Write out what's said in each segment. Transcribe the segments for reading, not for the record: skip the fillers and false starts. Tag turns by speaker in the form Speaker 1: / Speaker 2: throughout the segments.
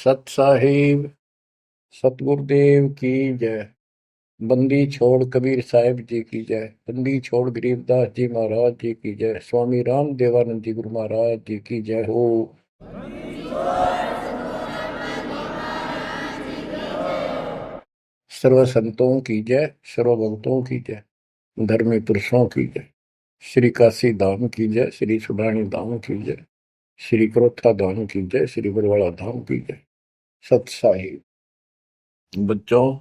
Speaker 1: सत साहिब सतगुरुदेव की जय। बंदी छोड़ कबीर साहिब जी की जय। बंदी छोड़ गरीबदास जी महाराज जी की जय। स्वामी राम देवानंद जी गुरु महाराज जी की जय हो। सर्व संतों की जय, सर्व भक्तों की जय, धर्मी पुरुषों की जय। श्री काशी धाम की जय, श्री सुब्राणी धाम की जय, श्री क्रोथा धाम की जय, श्री बरवाड़ा धाम की जय। सत साहिब बच्चों,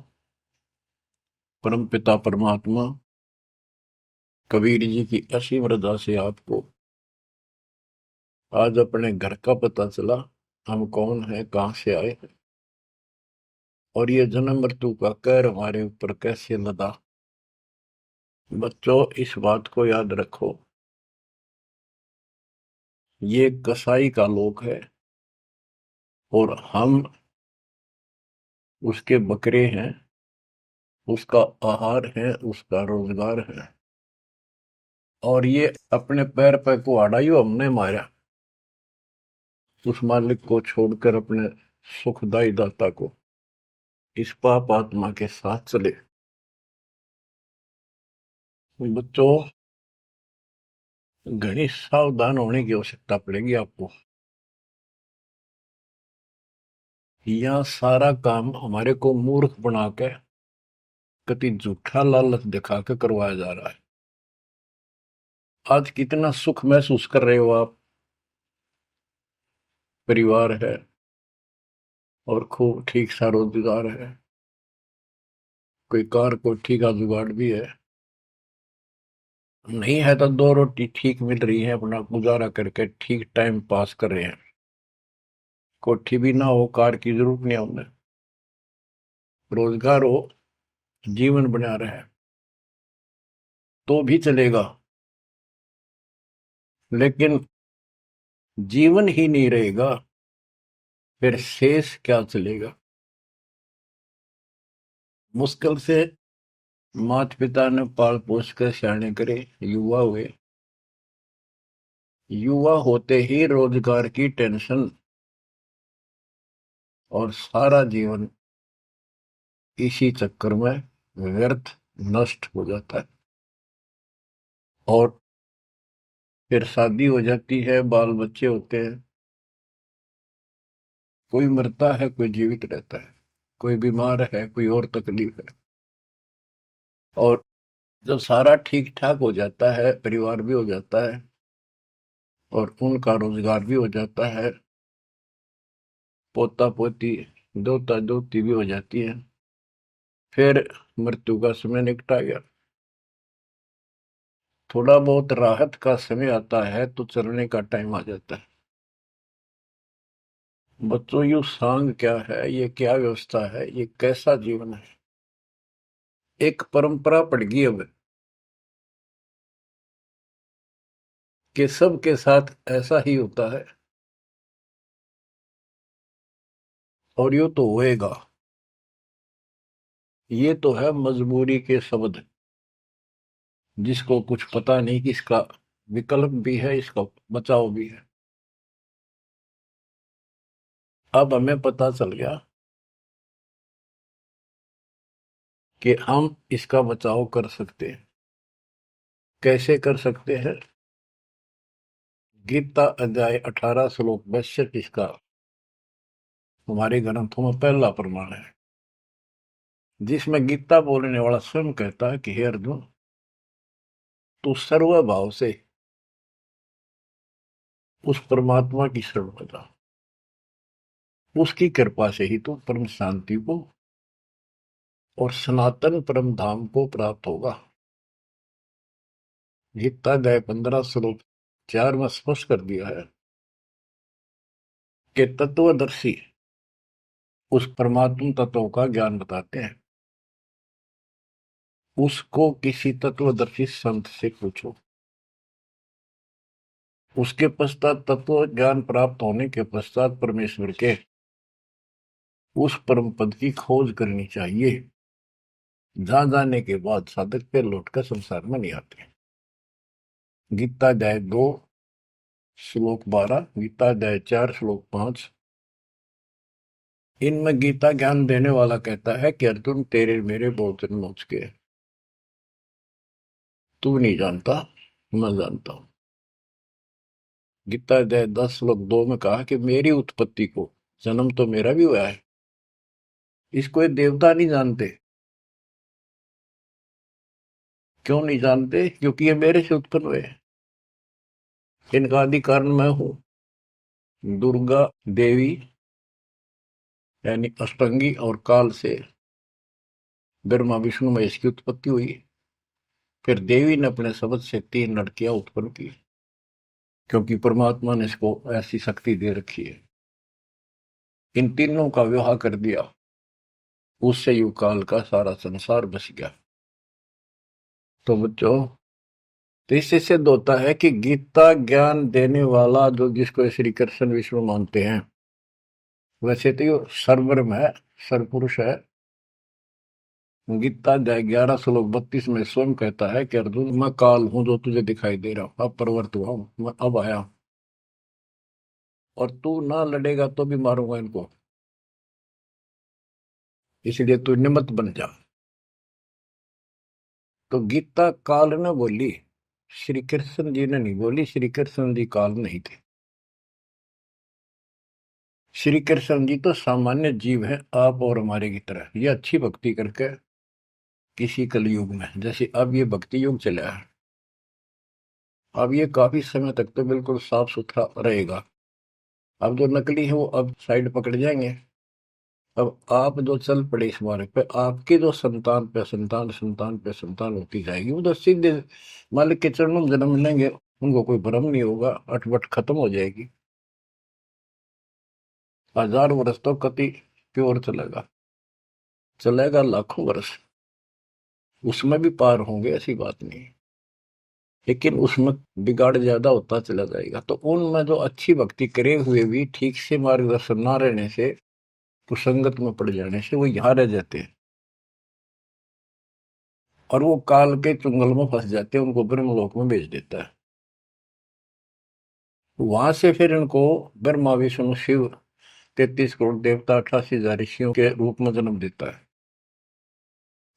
Speaker 1: परम पिता परमात्मा कबीर जी की असीम रजा से आपको आज अपने घर का पता चला। हम कौन है, कहां से आए हैं, और ये जन्म मृत्यु का कहर हमारे ऊपर कैसे लदा। बच्चों, इस बात को याद रखो, ये कसाई का लोक है और हम उसके बकरे हैं, उसका आहार है, उसका रोजगार है। और ये अपने पैर पे कुहाड़ा हमने मारा, उस मालिक को छोड़कर अपने सुखदाई दाता को इस पाप आत्मा के साथ चले। बच्चों, घनी सावधान होने की आवश्यकता पड़ेगी आपको। यह सारा काम हमारे को मूर्ख बना के कति झूठा लालच दिखा के करवाया जा रहा है। आज कितना सुख महसूस कर रहे हो आप, परिवार है और खूब ठीक सा रोजगार है, कोई कार को ठीक जुगाड़ भी है, नहीं है तो दो रोटी ठीक मिल रही है, अपना गुजारा करके ठीक टाइम पास कर रहे हैं। कोठी भी ना हो, कार की जरूरत नहीं है उन्हें, रोजगार हो, जीवन बना रहे तो भी चलेगा। लेकिन जीवन ही नहीं रहेगा, फिर शेष क्या चलेगा। मुश्किल से माता पिता ने पाल पोस कर सियाने करे, युवा हुए, युवा होते ही रोजगार की टेंशन और सारा जीवन इसी चक्कर में व्यर्थ नष्ट हो जाता है। और फिर शादी हो जाती है, बाल बच्चे होते हैं, कोई मरता है, कोई जीवित रहता है, कोई बीमार है, कोई और तकलीफ है। और जब सारा ठीक ठाक हो जाता है, परिवार भी हो जाता है और उनका रोजगार भी हो जाता है, पोता पोती दोता दोती भी हो जाती है, फिर मृत्यु का समय निकटा गया। थोड़ा बहुत राहत का समय आता है तो चलने का टाइम आ जाता है। बच्चों, यू सांग क्या है, ये क्या व्यवस्था है, ये कैसा जीवन है। एक परंपरा पड़ गई अब कि सबके साथ ऐसा ही होता है और यो तो होएगा। ये तो है मजबूरी के शब्द, जिसको कुछ पता नहीं कि इसका विकल्प भी है, इसका बचाव भी है। अब हमें पता चल गया कि हम इसका बचाव कर सकते हैं। कैसे कर सकते हैं? गीता अध्याय 18 श्लोक 62 इसका हमारे ग्रंथों में पहला प्रमाण है, जिसमें गीता बोलने वाला स्वयं कहता है कि हे अर्जुन, तू सर्वभाव से उस परमात्मा की शरण में जा, उसकी कृपा से ही तू परम शांति को और सनातन परम धाम को प्राप्त होगा। गीता अध्याय 15 श्लोक 4 में स्पष्ट कर दिया है कि तत्वदर्शी उस परमात्म तत्व का ज्ञान बताते हैं, उसको किसी तत्वदर्शी संत से पूछो। उसके पश्चात तत्व ज्ञान प्राप्त होने के पश्चात परमेश्वर के उस परम पद की खोज करनी चाहिए, जहां जाने के बाद साधक पे लौटकर संसार में नहीं आते। गीता अध्याय 2 श्लोक 12, गीता अध्याय 4 श्लोक 5, इनमें गीता ज्ञान देने वाला कहता है कि अर्जुन तेरे मेरे बहुत जन्म हो चुके हैं, तू नहीं जानता, मैं जानता हूं। गीता अध्याय 10 श्लोक 2 में कहा कि मेरी उत्पत्ति को, जन्म तो मेरा भी हुआ है, इसको ये देवता नहीं जानते। क्यों नहीं जानते? क्योंकि ये मेरे से उत्पन्न हुए हैं। इनका आदि कारण मैं हूं। दुर्गा देवी यानी अष्टंगी और काल से ब्रह्मा विष्णु महेश की उत्पत्ति हुई। फिर देवी ने अपने शब्द से 3 लड़कियां उत्पन्न की, क्योंकि परमात्मा ने इसको ऐसी शक्ति दे रखी है। इन तीनों का विवाह कर दिया, उससे युग काल का सारा संसार बस गया। तो बच्चों, तो इससे सिद्ध होता है कि गीता ज्ञान देने वाला जो, जिसको श्री कृष्ण विष्णु मानते हैं, वैसे तो ये सर्वब्रह्म है, सर्वपुरुष है। गीता अध्याय 11 श्लोक 32 में स्वयं कहता है कि अर्जुन, मैं काल हूं जो तुझे दिखाई दे रहा हूं, अब प्रवर्त हुआ हूं, मैं अब आया हूं, और तू ना लड़ेगा तो भी मारूंगा इनको, इसलिए तू निमित्त बन जा। तो गीता काल ने बोली, श्री कृष्ण जी ने नहीं बोली। श्री कृष्ण जी काल नहीं थे। श्री कृष्ण जी तो सामान्य जीव है, आप और हमारे की तरह। ये अच्छी भक्ति करके किसी कलयुग में, जैसे अब ये भक्ति युग चला है, अब ये काफी समय तक तो बिल्कुल साफ सुथरा रहेगा। अब जो नकली है वो अब साइड पकड़ जाएंगे। अब आप जो चल पड़े इस मार्ग पे, आपकी जो संतान पे संतान संतान पे संतान होती जाएगी, वो तो सीधे मालिक के चरणों में जन्म लेंगे, उनको कोई भ्रम नहीं होगा, अटपट खत्म हो जाएगी। 1000 वर्ष तो कति प्योर चलेगा, चलेगा लाखों वर्ष, उसमें भी पार होंगे, ऐसी बात नहीं। लेकिन उसमें बिगाड़ ज्यादा होता चला जाएगा। तो उनमें जो अच्छी भक्ति करे हुए भी ठीक से मार्गदर्शन ना रहने से, कुसंगत में पड़ जाने से, वो यहाँ रह जाते हैं और वो काल के चुंगल में फंस जाते हैं, उनको ब्रह्मलोक में भेज देता है। वहां से फिर इनको ब्रह्मा विष्णु शिव 33 करोड़ देवता 88,000 ऋषियों के रूप में जन्म देता है।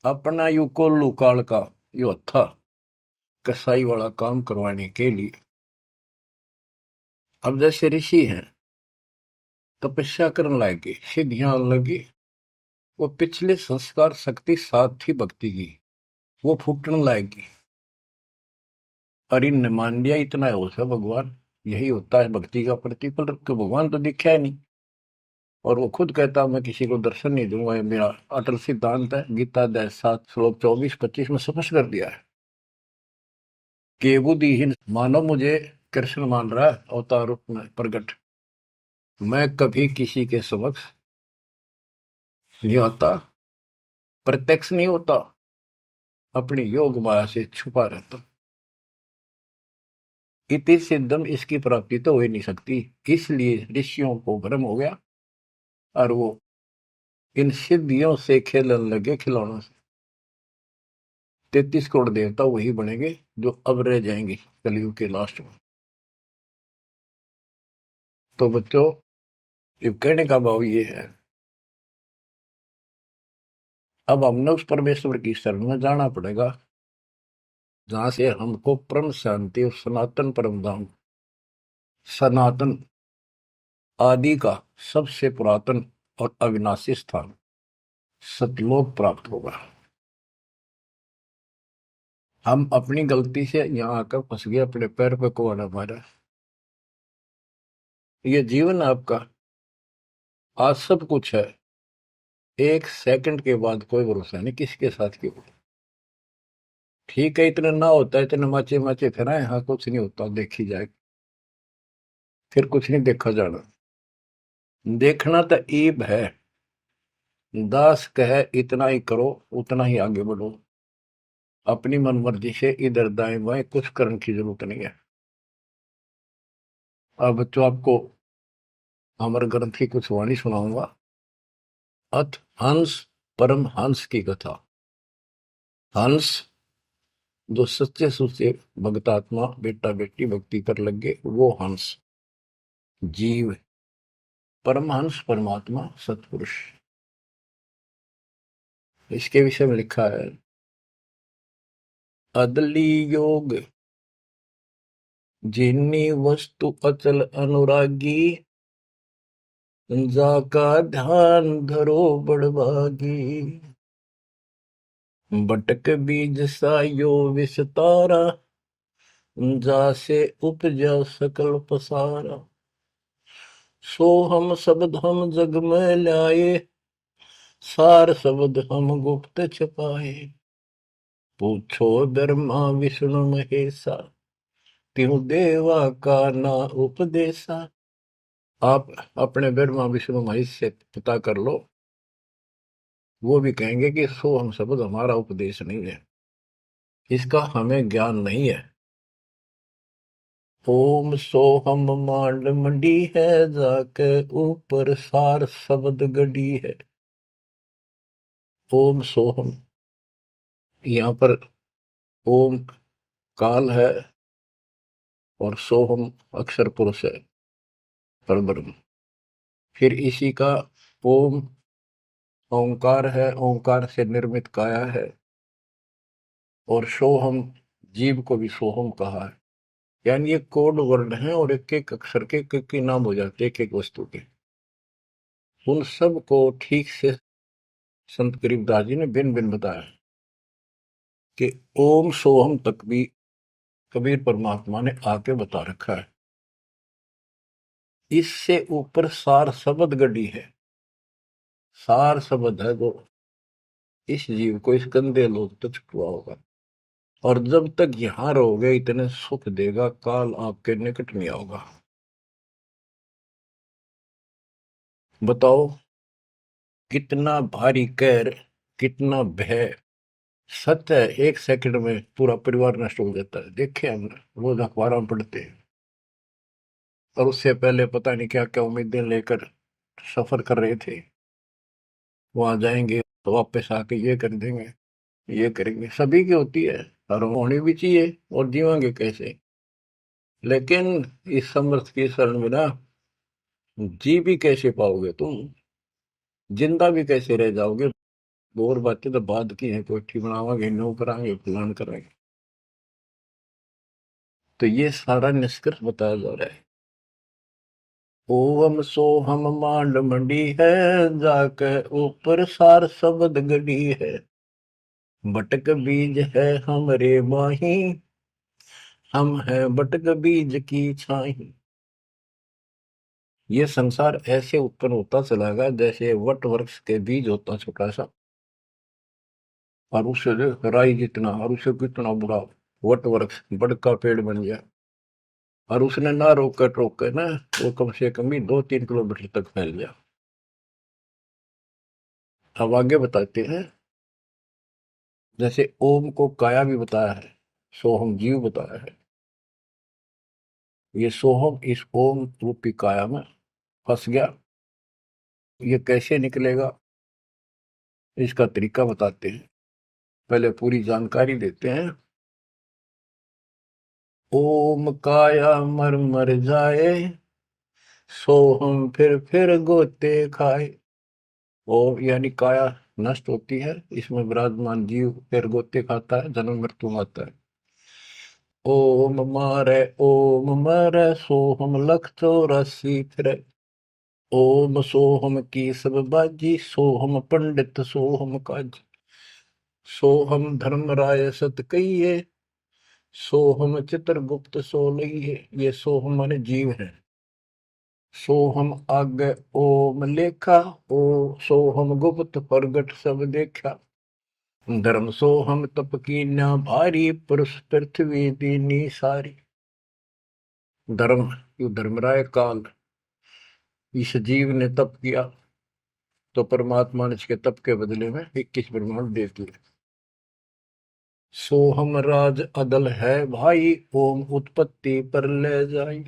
Speaker 1: अपना युकोल्लू काल का यो था कसाई वाला काम करवाने के लिए। अब जैसे ऋषि हैं, तपस्या करने लगे, सिद्धियां लगी, वो पिछले संस्कार शक्ति साथ थी भक्ति की, वो फूटने लायकी। और इनने मान लिया इतना है उसे भगवान, यही होता है भक्ति का प्रतिफल। तो भगवान तो दिखा है नहीं, और वो खुद कहता मैं किसी को दर्शन नहीं दूंगा, ये मेरा अटल सिद्धांत है। गीता अध्याय 7 श्लोक 24-25 में स्पष्ट कर दिया है कि बुद्धिहीन मानव मुझे कृष्ण मान रहा है अवतार रूप में प्रकट, मैं कभी किसी के समक्ष नहीं आता, प्रत्यक्ष नहीं होता, अपनी योग माया से छुपा रहता। इति सिद्धम, इसकी प्राप्ति तो हो ही नहीं सकती। इसलिए ऋषियों को भ्रम हो गया और वो इन सिद्धियों से खेलने लगे, खिलौनों से। 33 करोड़ देवता वही बनेंगे जो अब रह जाएंगे कलयुग के लास्ट में। तो बच्चों, ये कहने का भाव ये है, अब हमने उस परमेश्वर की शरण में जाना पड़ेगा जहां से हमको परम शांति और सनातन परम धाम, सनातन आदि का सबसे पुरातन और अविनाशी स्थान सतलोक प्राप्त होगा। हम अपनी गलती से यहाँ आकर फंस गए, अपने पैर पे कुआं मारा। ये जीवन आपका, आज सब कुछ है, 1 सेकंड के बाद कोई भरोसा नहीं किसके साथ क्यों। ठीक है, इतना ना होता है, इतने माचे माचे फिर हाँ कुछ नहीं होता, देखी जाए, फिर कुछ नहीं देखा जाना। देखना तो ईब है, दास कहे इतना ही करो, उतना ही आगे बढ़ो, अपनी मन मर्जी से इधर दाएं बाएं कुछ करने की जरूरत नहीं है। अब बच्चों, आपको अमर ग्रंथ की कुछ वाणी सुनाऊंगा। अथ हंस परम हंस की कथा। हंस जो सच्चे सुच्चे भक्तात्मा बेटा बेटी भक्ति कर लगे, वो हंस जीव। परमहंस परमात्मा सतपुरुष, इसके विषय में लिखा है, अदली योग जिन्नी वस्तु अचल अनुरागी, जाका ध्यान धरो बड़भागी। बटक बीज सायो विस्तारा, जासे उपजा सकल पसारा। सो हम शब्द हम जग में लाए, सार शब्द हम गुप्त छपाए। पूछो ब्रह्मा विष्णु महेशा, त्यों देवा का ना उपदेशा। आप अपने ब्रह्मा विष्णु महेश से पता कर लो, वो भी कहेंगे कि सो हम शब्द हमारा उपदेश नहीं है, इसका हमें ज्ञान नहीं है। ओम सोहम मांड मंडी है, जाके ऊपर सार शब्द गड़ी है। ओम सोहम, यहाँ पर ओम काल है और सोहम अक्षर पुरुष है, परब्रह्म। फिर इसी का ओम ओंकार है, ओंकार से निर्मित काया है, और सोहम जीव को भी सोहम कहा है। यानी ये कोड वर्ण है और एक एक अक्षर के एक नाम हो जाते हैं, एक एक वस्तु के। उन सब को ठीक से संत गरीबदास जी ने भिन्न भिन्न बताया कि ओम सोहम तक भी कबीर परमात्मा ने आके बता रखा है। इससे ऊपर सार शब्द गढ़ी है, सार शब्द है जो इस जीव को इस गंदे लोग तक छुआ होगा, और जब तक यहां रहोगे इतने सुख देगा, काल आपके निकट नहीं आओगा। बताओ कितना भारी कहर, कितना भय। सत्य है, एक सेकंड में पूरा परिवार नष्ट हो जाता है, देखे हमने, रोज अखबारों में पढ़ते हैं। और उससे पहले पता नहीं क्या क्या उम्मीदें लेकर सफर कर रहे थे, वहां जाएंगे तो वापस आके ये कर देंगे, ये करेंगे। सभी की होती है और होनी भी चाहिए, और जीवांगे कैसे। लेकिन इस समर्थ की शरण में ना जी भी कैसे पाओगे तुम, जिंदा भी कैसे रह जाओगे। और बातें तो बाद की है, कोठी बनावांगे, नो करांगे, प्लान करांगे। तो ये सारा निष्कर्ष बताया जा रहा है। ओम सोहम मांड मंडी है, जाके ऊपर सार शब्द गढ़ी है। बटक बीज है हमरे माही, हम है बटक बीज की छाही। ये संसार ऐसे उत्पन्न होता चला गया जैसे वट वृक्ष के बीज होता छोटा सा, और उससे राई जितना, और उससे कितना बड़ा वट वृक्ष बड़का पेड़ बन गया। और उसने ना रोक कर टोक कर ना, वो कम से कम भी 2-3 किलोमीटर तक फैल गया। अब आगे बताते हैं, जैसे ओम को काया भी बताया है, सोहम जीव बताया है। ये सोहम इस ओम रूपी काया में फंस गया, ये कैसे निकलेगा इसका तरीका बताते हैं। पहले पूरी जानकारी देते हैं। ओम काया मर मर जाए, सोहम फिर गोते खाए। ओम यानी काया नष्ट होती है, इसमें विराजमान जीव फिर गोते खाता है, जन्म मृत्यु आता है। ओम मारे सोहम लख 84 फिरे। ओम सोहम की सब बाजी, सोहम पंडित सोहम काज। सोहम धर्म राय सत कहिए, सोहम चित्रगुप्त सो लइए। ये सोहम माने जीव है। सोहम आगे ओम लेखा, ओ सोहम गुप्त प्रगट सब देखा। धर्म सोहम तप की ना भारी, पुरुष पृथ्वी दीनी सारी। धर्म, यू धर्मराय काल, इस जीव ने तप किया तो परमात्मा ने इसके तप के बदले में 21 ब्रह्मांड दे दिए। सोहम राज अदल है भाई, ओम उत्पत्ति पर ले जाई।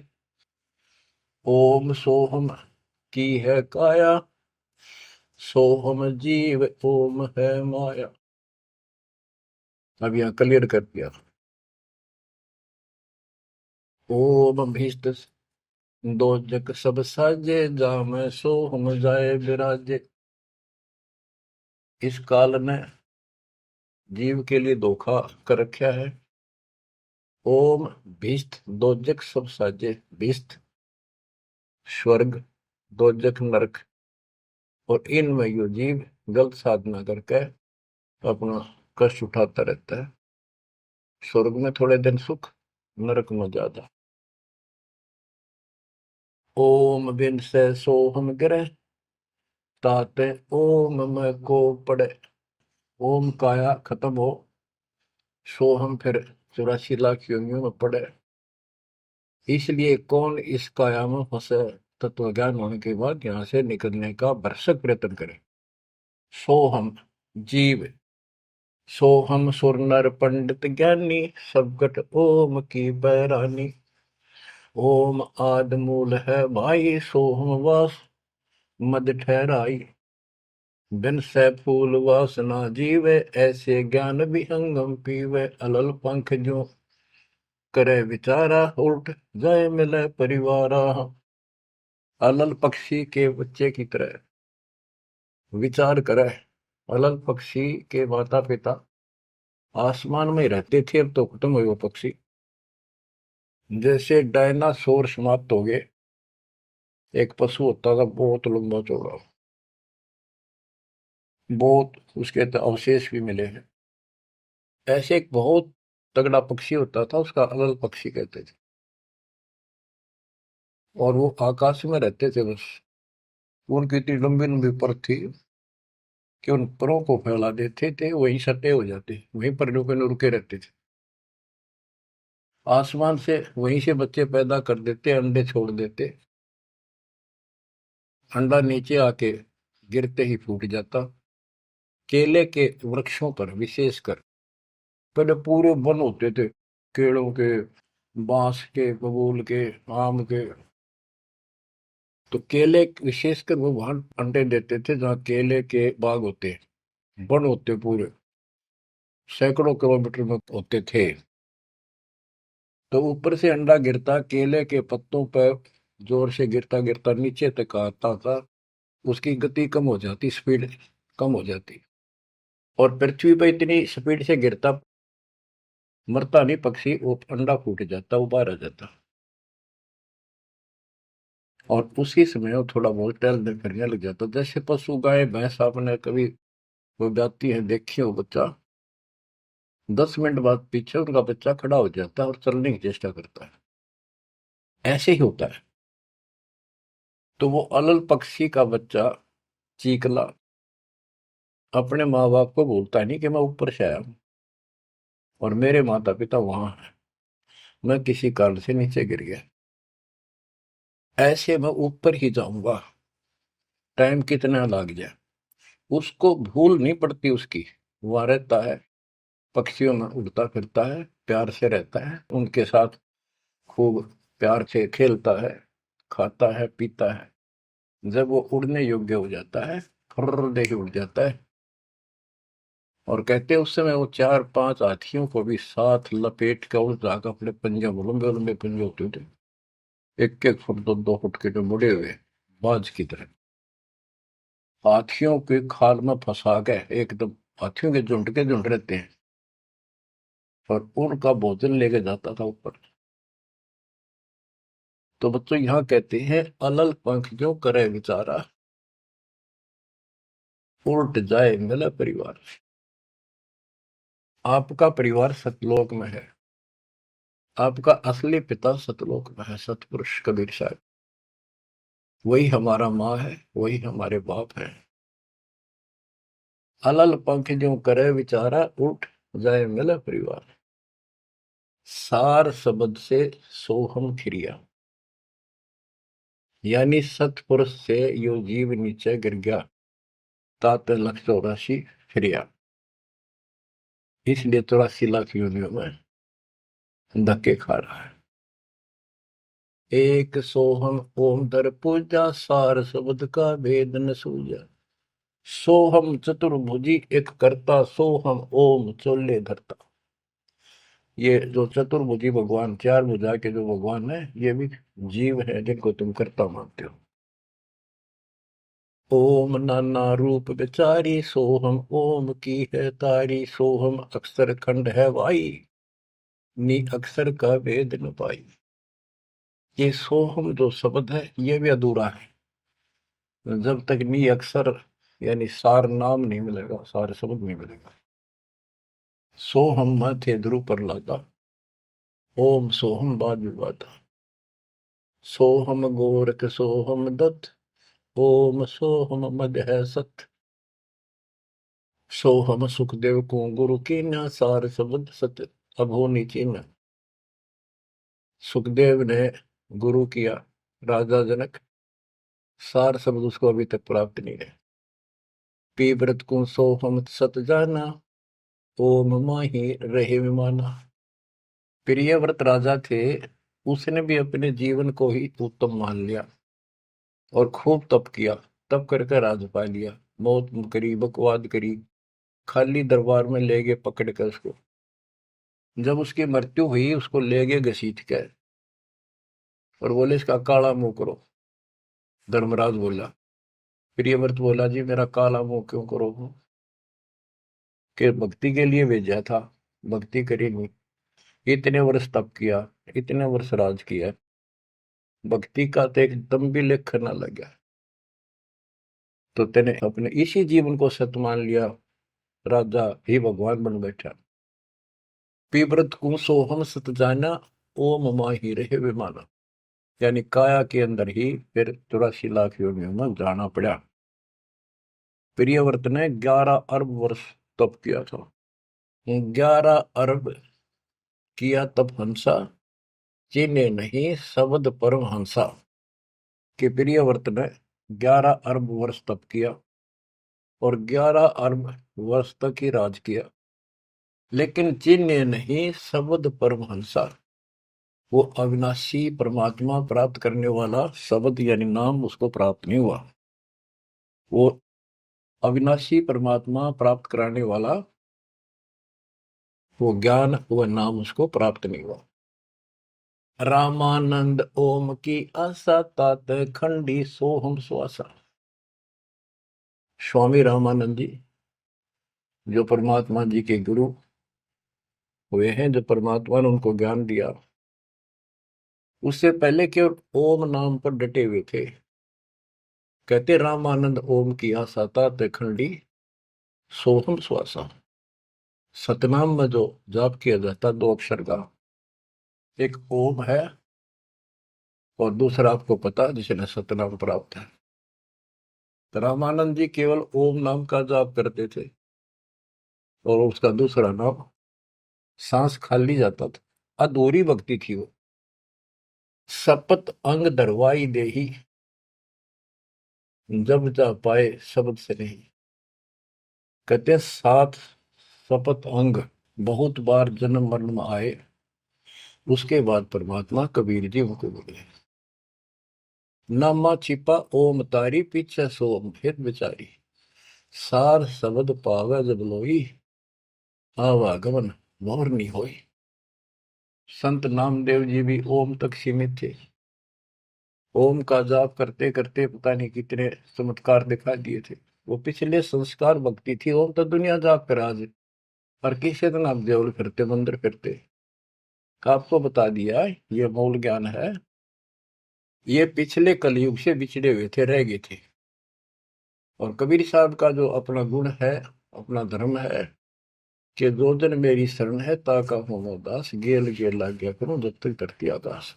Speaker 1: ओम सोहम की है काया, सोहम जीव ओम है माया। अब यहां क्लियर कर दिया। ओम भीष्ट दो जग सब साजे, जाम सो हम जाए विराजे। इस काल ने जीव के लिए धोखा कर रखा है। ओम भीष्ट दोजक सब साजे, भीष्ट स्वर्ग, दोजक नरक, और इनमें यो जीव गलत साधना करके अपना कष्ट उठाता रहता है। स्वर्ग में थोड़े दिन सुख, नरक में ज्यादा। ओम बिन से सोहम गिरे, ताते ओम में को पड़े। ओम काया खत्म हो, सोहम फिर 84 लाख योनियों में पड़े। इसलिए कौन इस काया में फंसे, तत्व ज्ञान होने के बाद यहां से निकलने का भरसक प्रयत्न करे। सोहम जीव, सोहम सुर नर पंडित ज्ञानी, सबगट ओम की बैरानी। ओम आद मूल है भाई, सोहम वास मद ठहराई। बिन सै फूल वासना जीवे, ऐसे ज्ञान विहंगम पीवे। अलल पंख जो करे विचारा, उल्ट जाए मिले परिवारा। अलल पक्षी के बच्चे की तरह विचार करे। अलल पक्षी के माता पिता आसमान में रहते थे, अब तो खत्म हुए वो पक्षी। जैसे डायनासोर समाप्त हो गए। एक पशु होता था बहुत लंबा चौड़ा, बहुत उसके तो अवशेष भी मिले हैं। ऐसे एक बहुत तगड़ा पक्षी होता था, उसका अलल पक्षी कहते थे। और वो आकाश में रहते थे बस। उनकी इतनी लंबी लंबी पर थी कि उन परों को फैला देते थे, वहीं सटे हो जाते, वहीं पर रुके न रुके रहते थे। आसमान से वहीं से बच्चे पैदा कर देते, अंडे छोड़ देते। अंडा नीचे आके गिरते ही फूट जाता। केले के वृक्षों पर विशेषकर पहले पूरे वन होते थे, केलों के, बांस के, बबूल के, आम के। तो केले विशेषकर वो वहां अंडे देते थे जहाँ केले के बाग होते, वन होते पूरे, सैकड़ों किलोमीटर में होते थे। तो ऊपर से अंडा गिरता, केले के पत्तों पर जोर से गिरता गिरता नीचे तक आता था। उसकी गति कम हो जाती, स्पीड कम हो जाती, और पृथ्वी पर इतनी स्पीड से गिरता, मरता नहीं पक्षी, वो अंडा फूट जाता, वो बाहर आ जाता। और उसी समय वो थोड़ा बहुत टहलने फिरने लग जाता। जैसे पशु गाय भैंस आपने कभी वो जाती है देखी हो, बच्चा 10 मिनट बाद पीछे उनका बच्चा खड़ा हो जाता है और चलने की चेष्टा करता है। ऐसे ही होता है। तो वो अलल पक्षी का बच्चा चीकला अपने माँ बाप को बोलता नहीं कि मैं ऊपर से आया हूं और मेरे माता पिता वहां हैं, मैं किसी कारण से नीचे गिर गया, ऐसे मैं ऊपर ही जाऊंगा, टाइम कितना लग जाए। उसको भूल नहीं पड़ती उसकी, वहां रहता है, पक्षियों में उड़ता फिरता है, प्यार से रहता है उनके साथ, खूब प्यार से खेलता है, खाता है, पीता है। जब वो उड़ने योग्य हो जाता है, फर्र दे के उड़ जाता है। और कहते हैं उस समय वो 4-5 हाथियों को भी साथ लपेट कर उस जाकर अपने पंजे में, लंबे लंबे पंजे होते थे, 1-1 फुट 2-2 फुट के, जो मुड़े हुए बाज की तरह, हाथियों के खाल में फंसा के एकदम, हाथियों के झुंड रहते हैं, और उनका भोजन लेके जाता था ऊपर। तो बच्चों यहाँ कहते हैं अलल पंख जो करे विचारा, उल्ट जाए मिला परिवार। आपका परिवार सतलोक में है, आपका असली पिता सतलोक में है, सतपुरुष कबीर साहब। वही हमारा माँ है, वही हमारे बाप है। अलल पंख जो करे विचारा, उठ जाए मिला परिवार। सार शब्द से सोहम फिरिया, यानी सतपुरुष से यो जीव नीचे गिर गया, तात 184 फिरिया। इसलिए 84 लाख योनियों में धक्के खा रहा है। एक सोहम ओम दर पूजा, सार शब्द का भेद न सूझा। सोहम चतुर्भुजी एक करता, सोहम ओम चोले धरता। ये जो चतुर्भुजी भगवान, चार भुजा के जो भगवान है, ये भी जीव है जिनको तुम कर्ता मानते हो। ओम नाना रूप विचारी सोहम, ओम की है तारी सोहम, अक्षर खंड है वाई, नी अक्षर का वेद न पाई। ये सोहम जो शब्द है ये भी अधूरा है, जब तक नी अक्षर यानी सार नाम नहीं मिलेगा, सार शब्द नहीं मिलेगा। सोहम माथे ध्रुव पर लादा, ओम सोहम बाद विवादा, सोहम गोरख सोहम दत्त, ओम सोहम मद है सत, सोहम सुखदेव को गुरु की न, सार शब्द सत अभो नीचीन। सुखदेव ने गुरु किया राजा जनक, सार शब्द उसको अभी तक प्राप्त नहीं है। पी व्रत को सोहम सत जाना, ओम माही रहे विमाना। प्रियव्रत राजा थे, उसने भी अपने जीवन को ही उत्तम मान लिया और खूब तप किया। तप करके राज पा लिया, मौत करी, बकवाद करी, खाली दरबार में ले गए पकड़ कर उसको। जब उसकी मृत्यु हुई उसको ले गए घसीट कर और बोले इसका काला मुंह करो। धर्मराज बोला, प्रियव्रत बोला जी मेरा काला मुंह क्यों करो, कि भक्ति के लिए भेजा था, भक्ति करी नहीं, इतने वर्ष तप किया, इतने वर्ष राज किया, भक्ति का तो एकदम भी लेख न लगा, तो तेने अपने इसी जीवन को सत्य मान लिया, राजा ही भगवान बन बैठा। पीव्रत को सोहम सत जाना, ओम माही रहे विमाना। यानी काया के अंदर ही फिर 84 लाख योनियों में जाना पड़ा। प्रियव्रत ने 11 अरब वर्ष तप किया था। 11 अरब किया तप हंसा, चीने नहीं शब्द परम हंसा। कि प्रियव्रत ने 11 अरब वर्ष तप किया और 11 अरब वर्ष तक ही राज किया, लेकिन चिन्ह नहीं शब्द परमहंसा, वो अविनाशी परमात्मा प्राप्त करने वाला शब्द यानी नाम उसको प्राप्त नहीं हुआ। वो अविनाशी परमात्मा प्राप्त कराने वाला वो ज्ञान, वो नाम उसको प्राप्त नहीं हुआ। रामानंद ओम की आशा, तात खंडी सोहम श्वासा। स्वामी रामानंद जी जो परमात्मा जी के गुरु हुए हैं, जो परमात्मा ने उनको ज्ञान दिया, उससे पहले केवल ओम नाम पर डटे हुए थे। कहते रामानंद ओम की आशा, तात खंडी सोहम श्वासा। सतनाम में जो जाप किया जाता 2 अक्षर का, एक ओम है और दूसरा आपको पता जिसने सतनाम प्राप्त है। तो रामानंद जी केवल ओम नाम का जाप करते थे और उसका दूसरा नाम, सांस खाली जाता था, अधूरी भक्ति थी वो। सपत अंग दरवाई देही, जब जा पाए शब्द से नहीं। कहते 7 सपत अंग बहुत बार जन्म मरण में आए, उसके बाद परमात्मा कबीर जी उनको बोले, नामा छिपा ओम तारी, पीछे सोम फिर बिचारी। सार शब्द पावे जब लोई, आवागमन मोर नहीं होई। संत नामदेव जी भी ओम तक सीमित थे। ओम का जाप करते करते पता नहीं कितने चमत्कार दिखा दिए थे। वो पिछले संस्कार भक्ति थी। ओम तो दुनिया जाप कर आज, पर किसी दिन आप देवल फिरते, मंदिर फिरते। आपको बता दिया ये मूल ज्ञान है। ये पिछले कलयुग से बिछड़े हुए थे, रह गए थे। और कबीर साहब का जो अपना गुण है, अपना धर्म है कि दो दिन मेरी शरण है, ताका हो दास, गेल गेल लाग गया करूं जब तक धरती आकाश।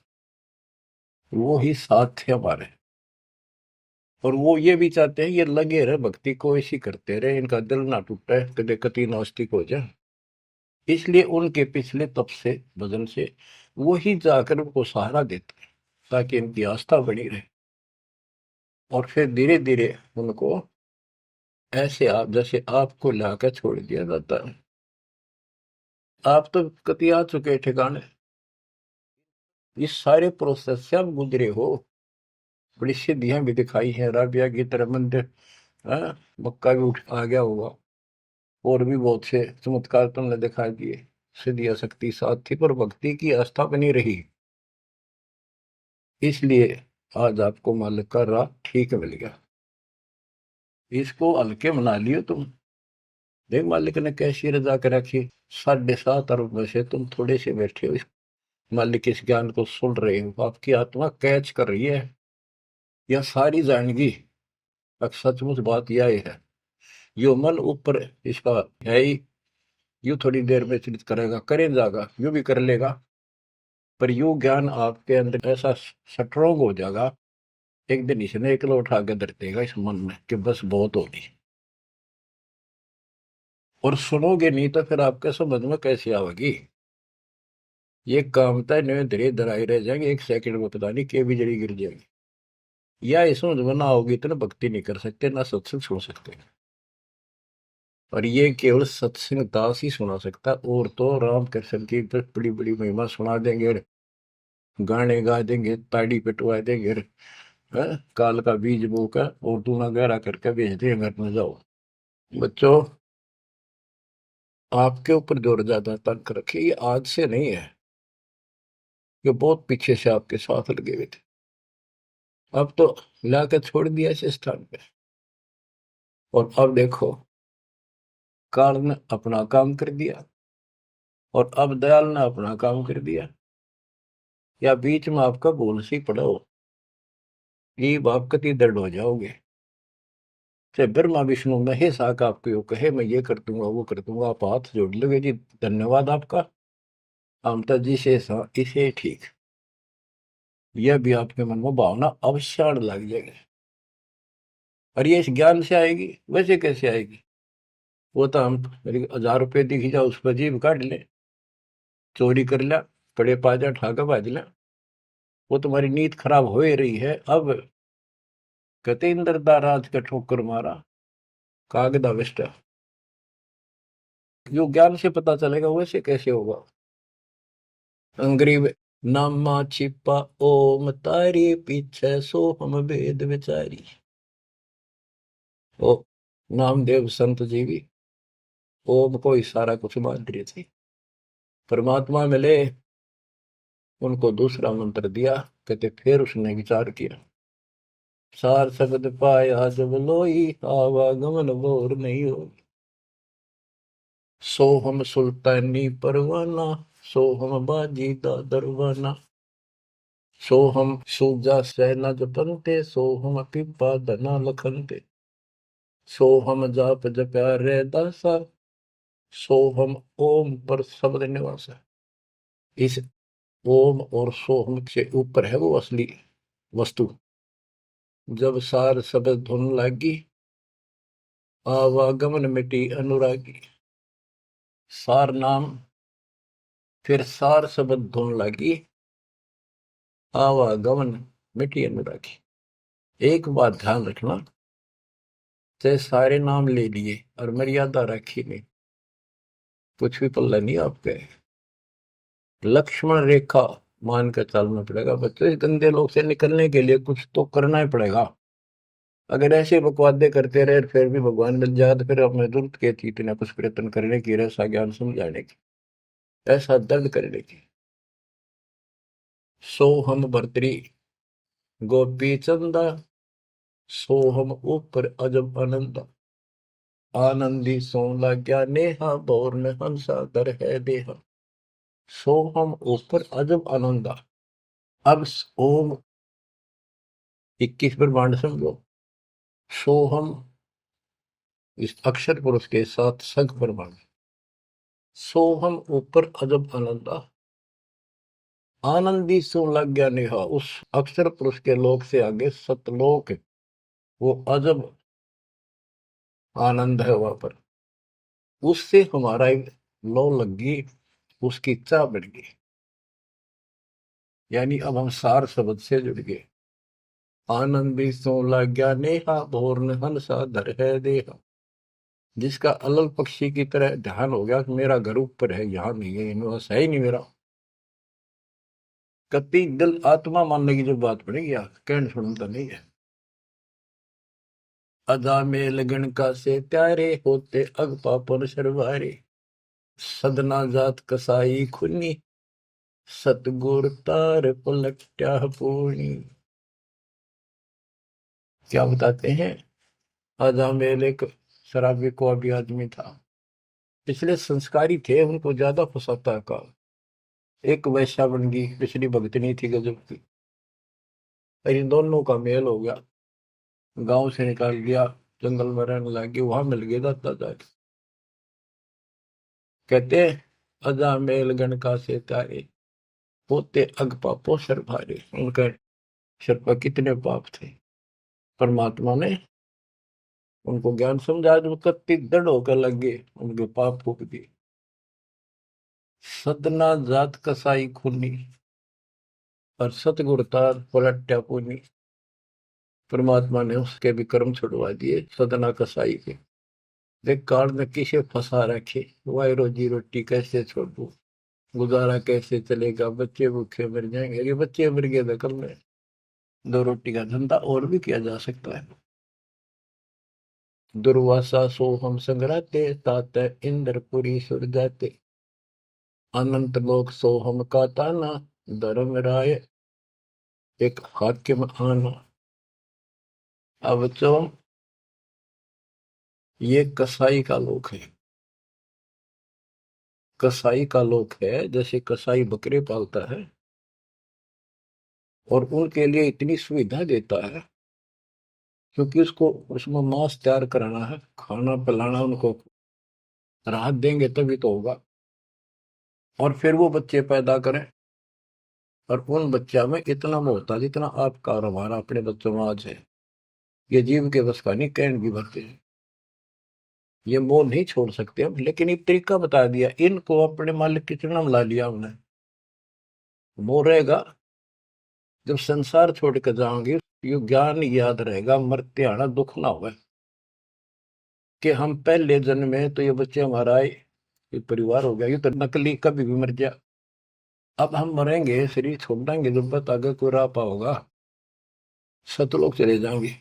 Speaker 1: वो ही साथ थे हमारे। और वो ये भी चाहते हैं ये लगे रहे भक्ति को, ऐसी करते रहे, इनका दिल ना टूटे, कदे कति नास्तिक हो जाए। इसलिए उनके पिछले तप से, भजन से वो ही जाकर उनको सहारा देते हैं ताकि इनकी आस्था बनी रहे। और फिर धीरे धीरे उनको ऐसे आप जैसे आपको लाकर छोड़ दिया जाता है। आप तो कति आ चुके ठिकाने, इस सारे प्रोसेस से आप गुजरे हो, बड़ी सिद्धियां भी दिखाई हैं। राबिया की तरह मंदिर, मक्का भी उठ आ गया होगा, और भी बहुत से चमत्कार तुमने दिखा दिए। सिद्धि शक्ति साथ थी पर भक्ति की आस्था बनी रही, इसलिए आज आपको मालिक का राह ठीक मिल गया। इसको हल्के मना लियो तुम। देख मालिक ने कैसी रजा कर रखी, 7.5 अरब में से तुम थोड़े से बैठे हो, मालिक इस ज्ञान को सुन रहे हो, आपकी आत्मा कैच कर रही है, यह सारी जाएंगी। अब सचमुच बात यह है, यो मन ऊपर इसका है ही, यू थोड़ी देर में चिंतित करेगा, करें जाएगा, यू भी कर लेगा, पर यू ज्ञान आपके अंदर ऐसा स्ट्रोंग हो जाएगा, एक दिन इसने एकला उठा के धर देगा इस मन में कि बस बहुत होगी। और सुनोगे नहीं तो फिर आपके समझ में कैसे आवेगी। ये कामता नहीं धीरे धराई रह जाएंगे, एक सेकंड में पता नहीं के भी जड़ी गिर जाएगी। या इस समझ में ना होगी तो ना भक्ति नहीं कर सकते, ना सत्संग सुन सकते। और ये केवल सत्संग दास ही सुना सकता, और तो राम कृष्ण की बड़ी बड़ी महिमा सुना देंगे, गाने गा देंगे, ताड़ी पिटवा देंगे, काल का बीज बोकर और दूना गहरा करके भेज देंगे घर में, जाओ। बच्चों, आपके ऊपर जो ज्यादा तंक रखे, ये आज से नहीं है, ये बहुत पीछे से आपके साथ लगे हुए थे, अब तो लाकर छोड़ दिया इस स्थान पे। और अब देखो, काल ने अपना काम कर दिया और अब दयाल ने अपना काम कर दिया, या बीच में आपका भूल सी पड़ा हो, ये आप कति दर्द हो जाओगे। चाहे ब्रह्मा विष्णु महेश आका आपको यो कहे मैं ये कर दूंगा वो कर दूंगा, आप हाथ जोड़ लोगे जी धन्यवाद आपका, अमता जी से इसे ठीक, यह भी आपके मन में भावना अवश्य आने लग जाएगी। और ये इस ज्ञान से आएगी, वैसे कैसे आएगी? वो तो हम मेरी 1000 रुपये दिखी जाओ उस पर जीभ काट ले, चोरी कर लिया, कड़े पाजा ठाका बाज लिया, वो तुम्हारी नीयत खराब हो ही रही है। अब कहते इंद्रदा राज का ठोकर मारा कागदा विष्टा, जो ज्ञान से पता चलेगा वैसे कैसे होगा। अंग्रेज नामा छिपा ओम तारी पीछे सो हम वेद विचारी। ओ नामदेव संत जी भी ओम को ही सारा कुछ मान रहे थे, परमात्मा मिले, उनको दूसरा मंत्र दिया, कहते फिर उसने विचार किया, सार शब्द पाया जब लोई, आवागमन बोर नहीं हो। सो हम सुल्तानी परवाना, सो हम बाजी दा दरवाना, सो हम सूजा सैना जपनते, सो हम पिपा धना लखनते, सो हम जाप जप्या रे दासा, सो हम ओम पर शब्द निवासा। इस ओम और सोहम से ऊपर है वो असली वस्तु। जब सार शब्द धुन लागी, आवागमन मिटी अनुरागी। सार नाम, फिर सार शब्द धुन लागी, आवागमन मिटी अनुरागी। एक बात ध्यान रखना, चाहे सारे नाम ले लिए और मर्यादा रखी नहीं, कुछ भी पल्ला नहीं आपके। लक्ष्मण रेखा मान कर चलना पड़ेगा बच्चों, इस गंदे लोग से निकलने के लिए कुछ तो करना ही पड़ेगा। अगर ऐसे बकवादे करते रहे फिर भी भगवान मिल जाए तो फिर हमें जरूरत क्या थी इतना कुछ प्रयत्न करने की, ऐसा ज्ञान समझाने की, ऐसा दर्द करने की। सो हम भर्तरी गोपी चंदा, सो हम ऊपर अजब आनंदा, आनंदी सो लाग्या नेहा, बोर में हंसा दर है देहा। सो हम ऊपर अजब आनंदा। अब ओम 21 ब्रह्मांड समझो, सो हम इस अक्षर पुरुष के साथ संख ब्रह्मांड, सो हम ऊपर अजब आनंदा, आनंदी सो लग गया नेहा, उस अक्षर पुरुष के लोक से आगे सतलोक, वो अजब आनंद है वहां पर, उससे हमारा एक लो लग गई, उसकी चाह बढ़ गई, यानी अब हम सार शब्द से जुड़ गए। आनंदी सो लग गया नेहा, भोर हंसा धर है देहा। जिसका अलल पक्षी की तरह ध्यान हो गया कि मेरा घर ऊपर है, यहाँ नहीं है, इनमें है ही नहीं मेरा, कति दिल आत्मा मानने की जो बात पड़ेगी, कहने सुनता नहीं है। अदा में लगन का से प्यारे होते अग पापन शर्वारे, सदना जात कसाई खुनी, सतगुर तार पलट्या पूर्णी। क्या बताते हैं, अजामेल एक शराबी को अभी आदमी था, पिछले संस्कारी थे, उनको ज्यादा फंसाता का। एक वैश्या बन गई, पिछली भगतनी थी गजब की। और इन दोनों का मेल हो गया, गांव से निकाल दिया, जंगल में रहने लगे, वहां मिल गए दाता जाके। कहते अजामेल गण का से तारे, होते अग पापो सर भारे। उनका सिर पर कितने पाप थे, परमात्मा ने उनको ज्ञान समझा, जो कत्ती दृढ़ होकर लग गए, उनके पाप फूक दिए। सदना जात कसाई खूनी, और सतगुरु तार पलट्या पूनी। परमात्मा ने उसके भी कर्म छुड़वा दिए, सदना कसाई के। देख काल में किसे फंसा रखे, वाई रोजी रोटी कैसे छोड़ू, गुजारा कैसे चलेगा, बच्चे भूखे मर जाएंगे। ये बच्चे मर गए तो कल में दो रोटी का धंधा और भी किया जा सकता है। दुर्वासा सो हम संग्राते, तात इंद्रपुरी सुर जाते। अनंत लोक सो हम का ताना, धर्म राय एक हाकिम आना। अब तो ये कसाई का लोक है, कसाई का लोक है। जैसे कसाई बकरे पालता है और उनके लिए इतनी सुविधा देता है, क्योंकि उसको उसमें मांस तैयार कराना है, खाना पिलाना, उनको राहत देंगे तभी तो होगा। और फिर वो बच्चे पैदा करें, और उन बच्चा में इतना मोहता जितना आपका और हमारा अपने बच्चों में आज है, ये जीव के बस का नहीं, कैंड भी भरते हैं। ये मोह नहीं छोड़ सकते हम, लेकिन एक तरीका बता दिया, इनको अपने मालिक की चरणों में ला लिया हमने। मोह रहेगा, जब संसार छोड़ कर जाओगे, ये ज्ञान याद रहेगा, मरते आना दुख ना होगा, कि हम पहले जन्म में तो ये बच्चे हमारा आए, ये परिवार हो गया, ये तो नकली, कभी भी मर जा। अब हम मरेंगे, शरीर छोड़ देंगे, जब तक आगे कोई राह पाओगा, सतलोक चले जाएंगे।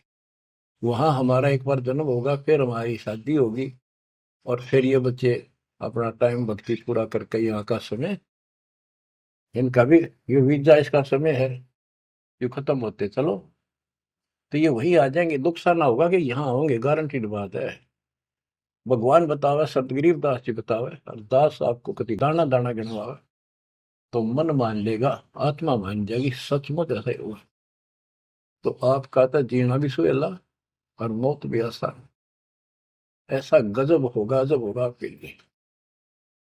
Speaker 1: वहां हमारा एक बार जन्म होगा, फिर हमारी शादी होगी, और फिर ये बच्चे अपना टाइम भक्ति पूरा करके यहाँ का समय, इनका भी ये वीजा इसका समय है, ये खत्म होते चलो, तो ये वही आ जाएंगे। दुख सा ना होगा कि यहाँ होंगे, गारंटीड बात है। भगवान बतावे, सतगरीब दास जी बतावे, और दास आपको कति दाना दाना गिनवावे, तो मन मान लेगा, आत्मा मान जाएगी, सचमुच ऐसा ही होगा। तो आपका तो जीना भी सुहेला और मौत भी आसान। ऐसा गजब होगा, अजब होगा आपके लिए।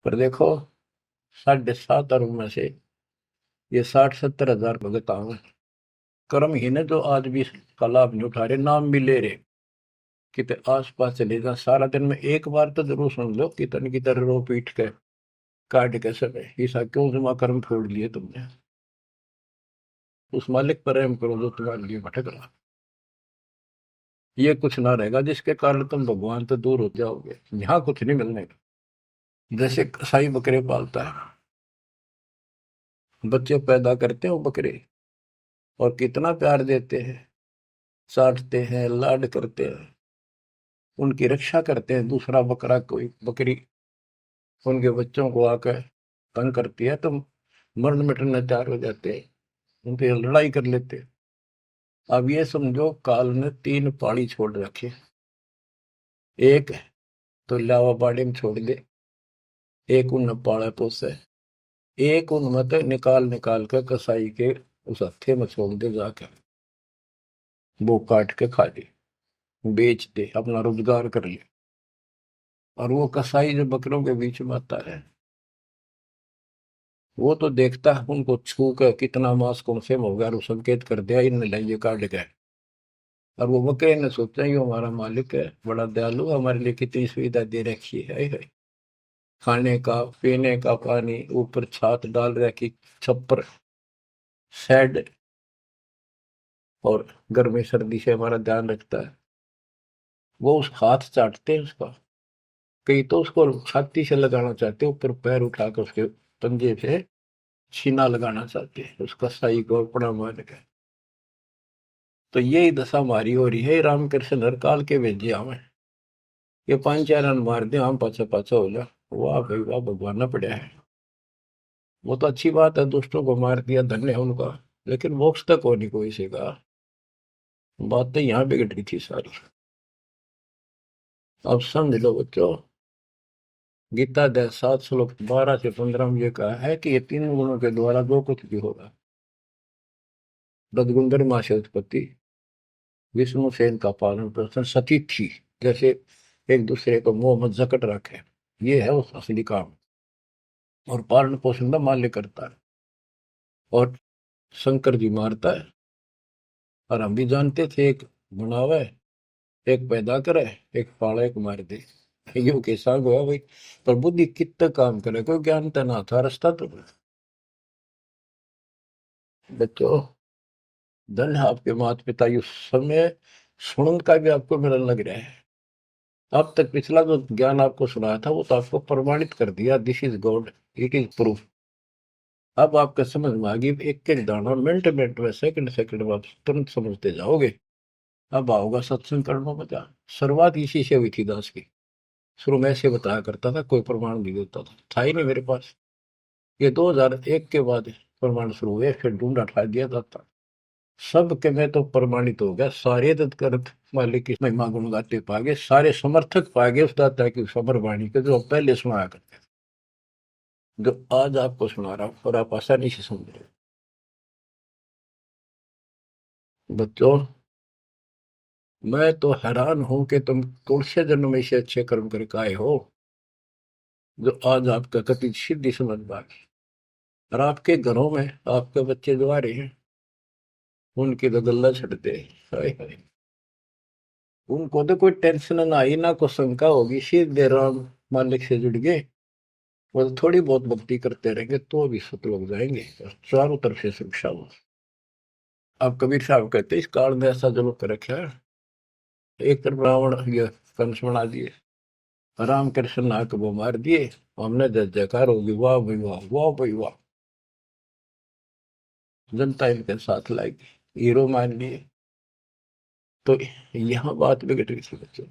Speaker 1: पर देखो, 7.5 अरब में से ये 60-70 हजार भगत आवे, कर्महीन है जो आज भी इसका लाभ नहीं उठा रहे, नाम भी ले रहे। कितने आस पास चले जा, सारा दिन में एक बार तो जरूर सुन लो, कितन की तरह रो पीट के काट के समय, ईसा क्यों जमा कर्म छोड़ लिए तुमने। उस मालिक पर रहम करो जो तुम्हारे लिए भटक रहा। ये कुछ ना रहेगा जिसके कारण तुम भगवान से दूर हो जाओगे, यहाँ कुछ नहीं मिलने का। जैसे कसाई बकरे पालता है, बच्चे पैदा करते हैं वो बकरे, और कितना प्यार देते हैं, चाटते हैं, लाड करते हैं, उनकी रक्षा करते हैं। दूसरा बकरा, कोई बकरी उनके बच्चों को आकर तंग करती है तो मरण मिटने तैयार हो जाते हैं, उनसे लड़ाई कर लेते हैं। अब ये समझो, काल ने 3 पाड़ी छोड़ रखे, एक तो लावा बाड़ी में छोड़ दे, एक उन पाड़ा पोसे, एक उन मत निकाल निकाल कर कसाई के उस हत्थे में छोड़ दे जाकर, वो काट के खा ले, बेच दे, अपना रोजगार कर ले। और वो कसाई जो बकरों के बीच में आता है, वो तो देखता है उनको छू कर कितना मांस कौन से हो गया, और वो संकेत कर दिया इन लाइए काट गए। और वो बकरे ने सोचा ये हमारा मालिक है, बड़ा दयालु, हमारे लिए कितनी सुविधा दे रखी है, खाने का पीने का पानी, ऊपर छात डाल रखी, छप्पर, शेड, और गर्मी सर्दी से हमारा ध्यान रखता है। वो उस हाथ चाटते हैं उसका, कई तो उसको छाती से लगाना चाहते हैं, ऊपर पैर उठाकर उसके पंजे से छीना लगाना चाहते हैं, उसका सही को अपना मान के। तो यही दशा हमारी हो रही है, रामकृष्ण हर काल के भेजे हमें, ये 5 4 रन मार दे, हम पाछा पाछा हो जा। वाह भाई वाह, भगवान ना पड़ा है। वो तो अच्छी बात है, दुष्टों को मार दिया, धन्य है उनका। लेकिन मोक्ष तक हो नहीं कोई से का। बात तो यहाँ बिगड़ रही थी सारी। अब समझ लो बच्चों, गीता अध्याय 7 श्लोक 12 से 15 में ये कहा है कि ये तीन गुणों के द्वारा जो कुछ भी होगा, रजगुंदर माँ से उत्पत्ति, विष्णु से इनका पालन पोषण, सती थी, जैसे एक दूसरे को मोह मत जकट रखे, ये है उस असली काम। और पालन पोषण का माल्य करता है, और शंकर जी मारता है। और हम भी जानते थे, एक बनावे, एक पैदा करे, एक पाले, एक मार दे। यो के साग हुआ भाई। पर बुद्धि कितना काम करे, कोई ज्ञान तो ना था, रास्ता तो बच्चों, धन है आपके माता पिता, ये समय सुनन का भी आपको मिलने लग रहा है। अब तक पिछला जो ज्ञान आपको सुनाया था वो तो आपको प्रमाणित कर दिया, this is God, it is proof. अब आपका समझ में आ गई, एक एक दाना मिनट मिनट में, सेकंड सेकंड में आप तुरंत समझते जाओगे। अब आओगा सत्संग करना मजा। शुरुआत इसी से हुई थी दास की। शुरू में ऐसे बताया करता था, कोई प्रमाण नहीं देता था ही नहीं मेरे पास। ये 2001 के बाद प्रमाण शुरू हुए, फिर ढूंढा ठा दिया जाता। सब के में तो प्रमाणित हो गया, सारे तत्कर्त मालिक की महिमा गुण गाते पागे, सारे समर्थक पागे उस दाता की सबर वाणी के, जो पहले सुनाया करते थे, जो आज आपको सुना रहा हूं, और आप आसानी से समझ रहे हो। बच्चों, मैं तो हैरान हूं कि तुम तुलसी जन्म में से अच्छे कर्म करके आए हो, जो आज आपका कति सिद्धि समझ पाए। और आपके घरों में आपके बच्चे जो आ रहे हैं, उनकी तो गल्ला छटते, हाय हाय। उनको तो कोई टेंशन ना आई, ना कोई शंका होगी, सीधे राम मालिक से जुड़ गए। वो तो थोड़ी बहुत भक्ति करते रहेंगे तो भी सतलोक जाएंगे, और चारों तरफ से सुरक्षा हो। अब कबीर साहब कहते इस काल में ऐसा जो कर रखा है, एक तरफ रावण ये कंस बना दिए, राम कृष्ण नाक वो मार दिए, हमने जय जयकार होगी, वाह भाई वाह, वाह भाई वाह। जनता इनके साथ लाएगी, हीरो मान लिए। तो यहाँ बात बिगड़ रही थी बच्चों।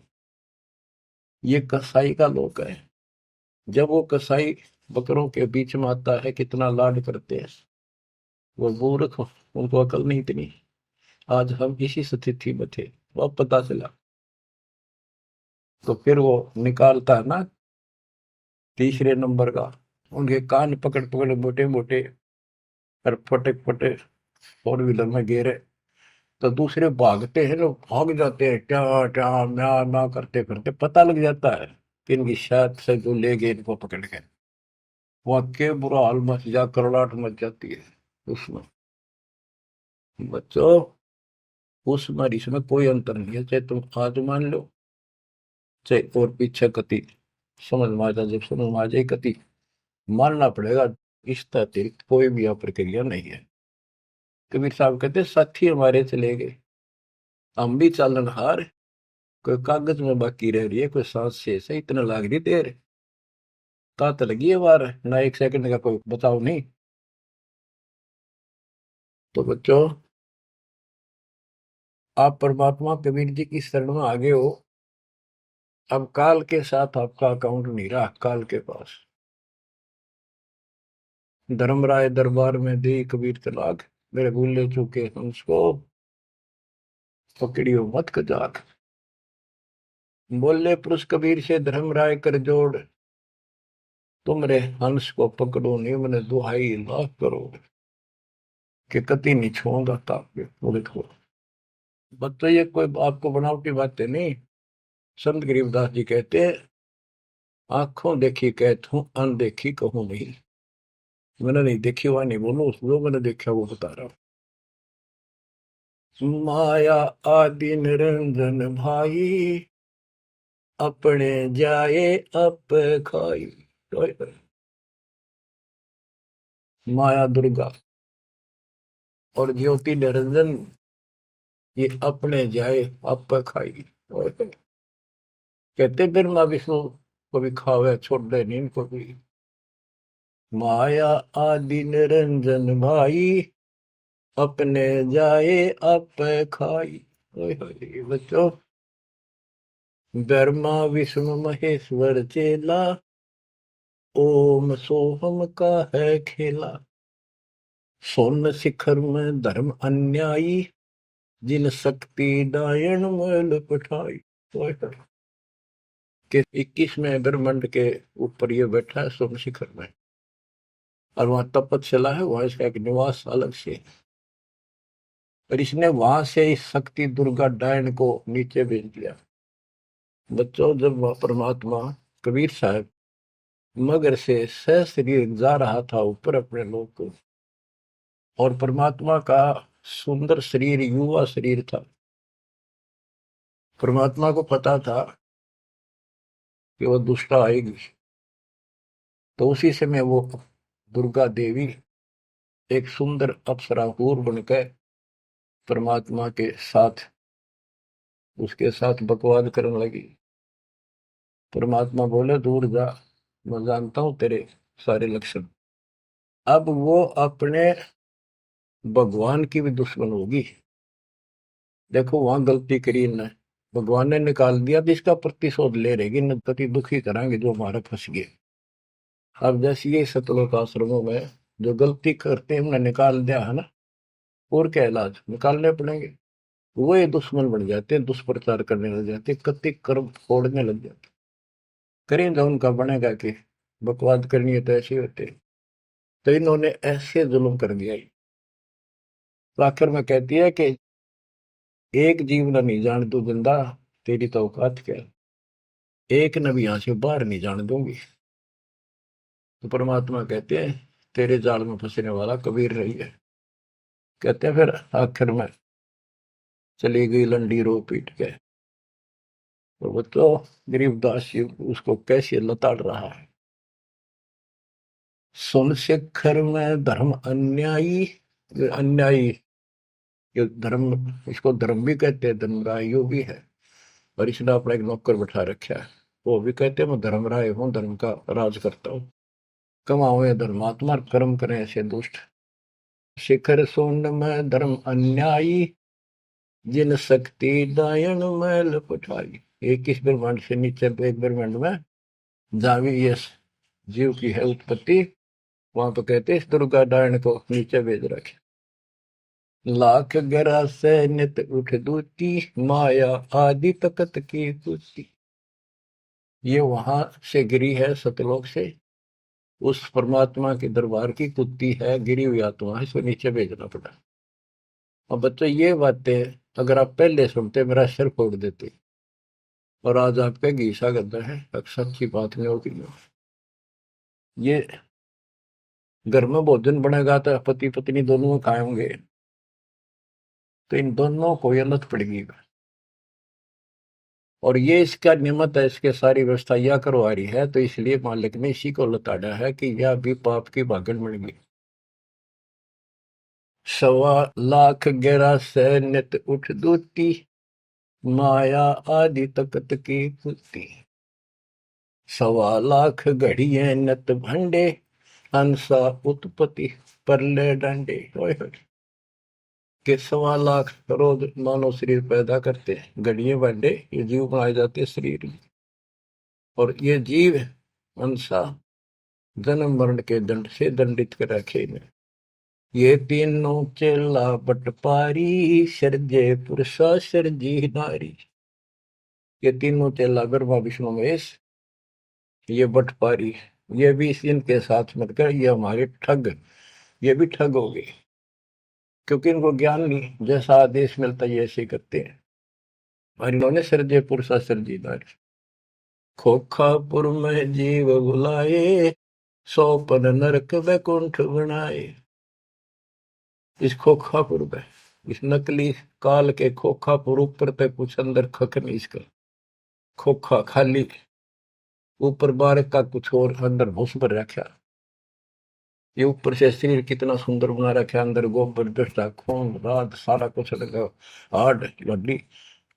Speaker 1: ये कसाई का लोक है। जब वो कसाई बकरों के बीच में आता है, कितना लाड करते हैं। वो मूर्ख, उनको अकल नहीं इतनी। आज हम इसी स्थिति में थे, वो पता चला। तो फिर वो निकालता है ना, तीसरे नंबर का, उनके कान पकड़ पकड़ मोटे मोटे, और फटे फटे फोर व्हीलर में गेरे। तो दूसरे भागते हैं, लोग भाग जाते हैं, क्या क्या म्या म्या करते करते, पता लग जाता है कि इनकी शायद से जो ले गए इनको पकड़ के। वहां के बुरा हाल मच जा, करड़ाहट मच जाती है उसमें। बच्चों, उसमें और इसमें कोई अंतर नहीं है, चाहे तुम आज मान लो, चाहे और पीछे कति समझ में आ जाए, जब समझ में आ जाए कति मानना पड़ेगा। इसका अतिरिक्त कोई भी यहाँ प्रक्रिया नहीं है। कबीर साहब कहते साथी हमारे चले गए, हम भी चालन हार, कोई कागज में बाकी रह रही है, कोई सांस शेष है, इतना लाग रही देर, तात लगी है वार, ना एक सेकंड का कोई बचाव नहीं। तो बच्चों, आप परमात्मा कबीर जी की शरण में आगे हो। अब काल के साथ आपका अकाउंट नहीं रहा, काल के पास। धर्मराय दरबार में दी कबीर तलाक, मेरे भूले चूके हंस को पकड़ियो मत कजाक। बोले पुरुष कबीर से धर्मराय कर जोड़, तुमरे हंस को पकड़ो निम्न दुहाई लाख करोड़, कि कति नहीं छूंगा ताप बोले को। बच्चों, ये कोई आपको बनावटी बातें नहीं। संत गरीबदास जी कहते हैं, आंखों देखी कहत हूं, अनदेखी कहूं नहीं। मैंने नहीं देखी हुआ नहीं बोलो, जो मैंने देखा वो बता रहा हूं। माया आदि निरंजन भाई, अपने जाए अप खाई। माया दुर्गा और ज्योति निरंजन, ये अपने जाए अप खाई। कहते ब्रह्मा विष्णु को भी खावे, छोड़ दे नहीं इनको भी। माया आदि निरंजन भाई, अपने जाए अप खाई। बच्चों, ब्रह्मा विष्णु महेश्वर चेला, ओम सोहम का है खेला, सोन शिखर में धर्म अन्यायी, जिन शक्ति डायन मैल पठाई। तो कि 21वें ब्रह्मांड के ऊपर ये बैठा है सोम शिखर में, और वहां तपस्या है, वहां इसका एक निवास अलग से है। और इसने वहां से इस शक्ति दुर्गा डायन को नीचे भेज दिया। बच्चों, जब वह परमात्मा कबीर साहब मगर से सशरीर जा रहा था ऊपर अपने लोक को, और परमात्मा का सुंदर शरीर युवा शरीर था, परमात्मा को पता था कि वह दुष्टा आएगी, तो उसी समय वो दुर्गा देवी एक सुंदर अप्सरा हूर बनकर परमात्मा के साथ उसके साथ बकवाद करने लगी। परमात्मा बोले, दूर जा, मैं जानता हूं तेरे सारे लक्षण। अब वो अपने भगवान की भी दुश्मन होगी। देखो वहां गलती करी इन्हें, भगवान ने निकाल दिया, तो इसका प्रतिशोध ले रहेगी, न पति दुखी कराएंगे जो हमारे फंस गए। अब जैसे ये सतलोक आश्रमों में जो गलती करते हैं उन्हें निकाल दिया है ना, और क्या इलाज निकालने पड़ेंगे। वो ये दुश्मन बन जाते हैं, दुष्प्रचार करने लग जाते हैं, कति कर्म फोड़ने लग जाते। करें जो उनका बनेगा कि बकवाद करनी है तो ऐसे होते। तो इन्होंने ऐसे जुल्म कर दिया। तो आखिर में कहती है कि एक जीव न नहीं जान तू जिंदा, तेरी तो औकात क्या, एक न भी यहां से बाहर नहीं जाने दूंगी। तो परमात्मा कहते हैं, तेरे जाल में फंसने वाला कबीर रही है। कहते हैं फिर आखिर में चली गई लंडी रो पीट के। तो वो तो गरीबदास जी उसको कैसे लताड़ रहा है। सुन शिखर में धर्म अन्यायी, अन्यायी, ये धर्म, इसको धर्म भी कहते हैं, धर्मरायो भी है। और इसने अपना एक नौकर बैठा रखा है, वो भी कहते हैं मैं धर्मराय हूँ, धर्म का राज करता हूँ। कमाओ ये धर्मात्मा, कर्म करें ऐसे दुष्ट। शिखर सोन में धर्म अन्यायी, जिन शक्ति दायन मैल पठाई। 21 ब्रह्मांड से नीचे एक ब्रह्मांड में जहां भी ये जीव की है उत्पत्ति, वहां तो कहते इस दुर्गा डायन को नीचे भेज रखे। लाख गरा से नित उठ दूती, माया आदि तकत की कुती। ये वहां से गिरी है सतलोक से, उस परमात्मा के दरबार की कुत्ती है, गिरी हुई आत्मा है, इसको नीचे भेजना पड़ा। अब बच्चों ये बातें अगर आप पहले सुनते मेरा सिर फोड़ देते, और आज आपका घीसा गद्दा है, सच्ची बात नहीं होगी। ये घर में भोजन बनेगा तो पति पत्नी दोनों खाएंगे, तो इन दोनों को ये लत पड़ेगी। और ये इसका निमित्त है, इसके सारी व्यवस्था यह करवा रही है, तो इसलिए मालिक ने इसी को लताड़ा है कि यह भी पाप की भागन बन गई। 1.25 लाख गहरा से नित उठ दूती, माया आदि तकत की कुती। 1.25 लाख घड़िए नत भंडे, हंसा उत्पत्ति परले डंडे। के 1.25 लाख रोज मानव शरीर पैदा करते हैं, घड़िए भांडे ये जीव बनाए जाते हैं शरीर में। और ये जीव हंसा जन्म मरण के दंड से दंडित कर रखे इन्हें। ये तीनों चेला बटपारी, सर्जे पुरुषा सर्जी नारी। ये तीनों चेला ब्रह्मा विष्णु महेश, ये बटपारी, ये भी इनके साथ मिलकर ये हमारे ठग, ये भी ठग हो गए, क्योंकि इनको ज्ञान नहीं, जैसा आदेश मिलता है ऐसे करते हैं। और इन्होंने सर्जे पुरुषा सर्जी नारी। खोखापुर में जीव बुलाए, 100 नरक वैकुंठ बनाए। इस खोखापुर में, इस नकली काल के खोखापुर ऊपर तक कुछ अंदर खक नहीं, इसका खोखा खाली, ऊपर बार का कुछ और अंदर भूस पर रखा। ये ऊपर से शरीर कितना सुंदर बना रखा, अंदर गोबर दस्ता खून रात सारा कुछ लगा, हार्ड हड्डी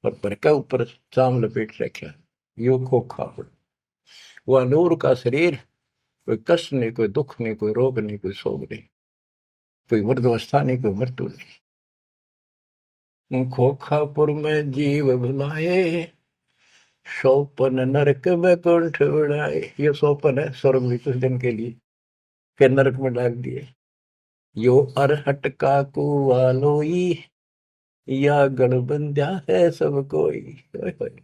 Speaker 1: और पर का ऊपर चाम लपेट रखा। यो खोखापुर, वह नूर का शरीर, कोई कष्ट नहीं, कोई दुख नहीं, कोई रोग नहीं, कोई शोक नहीं, कोई वृद्धावस्था नहीं, कोई मृत्यु नहीं। खोखापुर में जीव बुलाए, सोपन नरक बैकुंठ उड़ाए, ये सोपन है स्वर्ग भी कुछ दिन के लिए, फिर नरक में डाल दिए। यो अरहट का कुआ लोई, या गणबंध्या है सब कोई। ओए होए।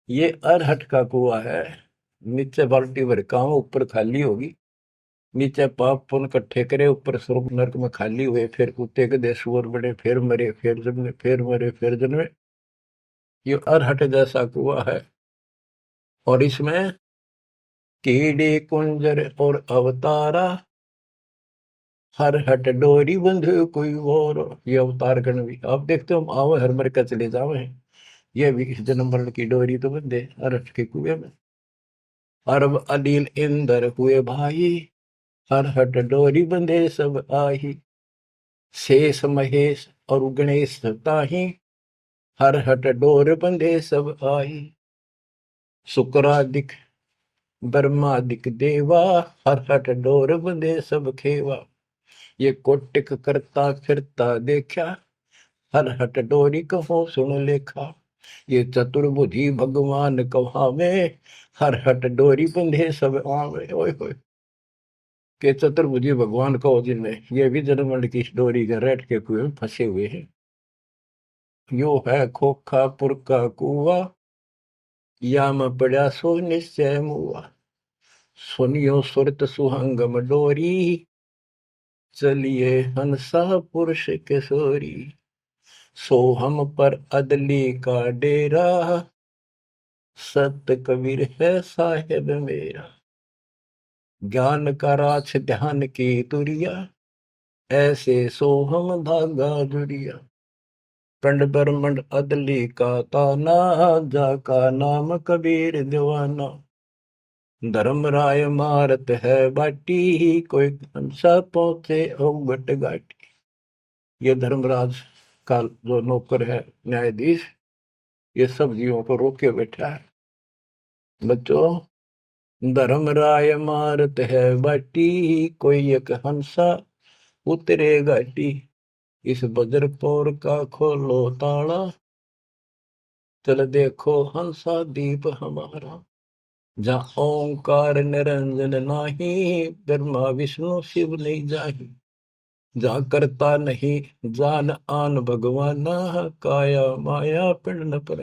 Speaker 1: ये अरहट का कुआ है, नीचे बाल्टी भर काम, ऊपर खाली होगी। नीचे पाप पुण्य इकट्ठे करे, ऊपर स्वर्ग नरक में खाली हुए, फिर कुत्ते गधे सुअर बड़े, फिर मरे, फिर जन्मे, फिर मरे, फिर जन्मे। ये अरहट जैसा कुआ है। और इसमें कीड़े कुंजर और अवतारा, हर हट डोरी बंधु कोई और। ये अवतार गण भी आप देखते हो, आओ हर मर का चले जावे, ये भी इस जन्म मरण की डोरी तो बंधे अरहट के कुएं में। अरब अनिल इंद्र हुए भाई, हर हट डोरी बंधे सब आही। शेष महेश और गणेश ताही, हर हट डोर बंधे सब आही। शुक्रादिक ब्रह्मादिक देवा, हर हट डोर बंधे सब खेवा। ये कोटिक करता फिरता देखा, हर हट डोरी कहो सुन लेखा। ये चतुर्भुजी भगवान कहावे, हर हट डोरी बंधे सब आवे। ओए होए। के चतुर्भुजी भगवान कहो जिनमें, ये भी जन्मंड की डोरी के रेट के कुएं में फंसे हुए हैं। यो है खोखापुर का कुआ, या में पड़ा सो निश्चय मुआ। सुनियो सुरत सुहंगम डोरी, चलिए हंसा पुरुष किशोरी। सो हम पर अदली का डेरा, सत कबीर है साहेब मेरा। ज्ञान का राछ ध्यान की तुरिया, ऐसे सो हम धागा जुड़िया। पंड ब्रह्मंड अदली का ताना, जाका नाम कबीर दीवाना। धर्म राय मारत है बाटी, कोई हंसा पहुंचे अवगट घाटी। ये धर्मराज का जो नौकर है न्यायाधीश, ये सब जीवों को रोक के बैठा है। बच्चों, धर्म राय मारत है बाटी, कोई एक हंसा उतरे घाटी। इस बजरपुर का खोलो ताला, चल देखो हंसा दीप हमारा। जहाँ ओंकार निरंजन नाही, ब्रह्मा विष्णु शिव नहीं जाही। जहाँ करता नहीं जान आन भगवाना, काया माया पिंड न पर।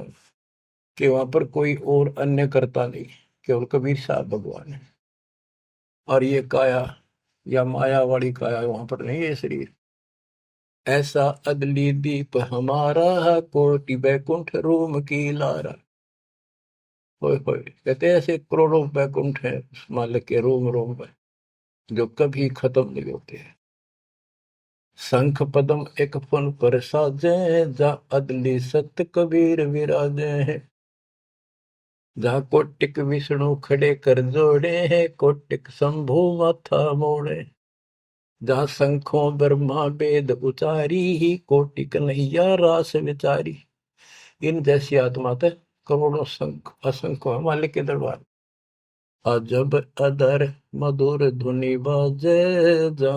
Speaker 1: कि वहां पर कोई और अन्य करता नहीं, केवल कबीर साहब भगवान है। और ये काया या माया वाली काया वहां पर नहीं है शरीर। ऐसा अदली दीप हमारा, कोटि बैकुंठ रूम की लारा। होए होए। कहते हैं ऐसे करोड़ों बैकुंठ है उस मालिक के रोम रोम में, जो कभी खत्म नहीं होते हैं। शंख पदम एक फन पर साजे, जा अदली सत कबीर विराजे हैं। जहाँ कोटिक विष्णु खड़े कर जोड़े हैं, कोटिक शंभु माथा मोड़े। जहाँ शंखों ब्रह्मा वेद उचारी, ही कोटि कन्हैया रास विचारी। इन जैसी आत्मा थे करोड़ों शंख असंख्य मालिक के दरबार। अजब अदर मधुर धुनि बाजे, जा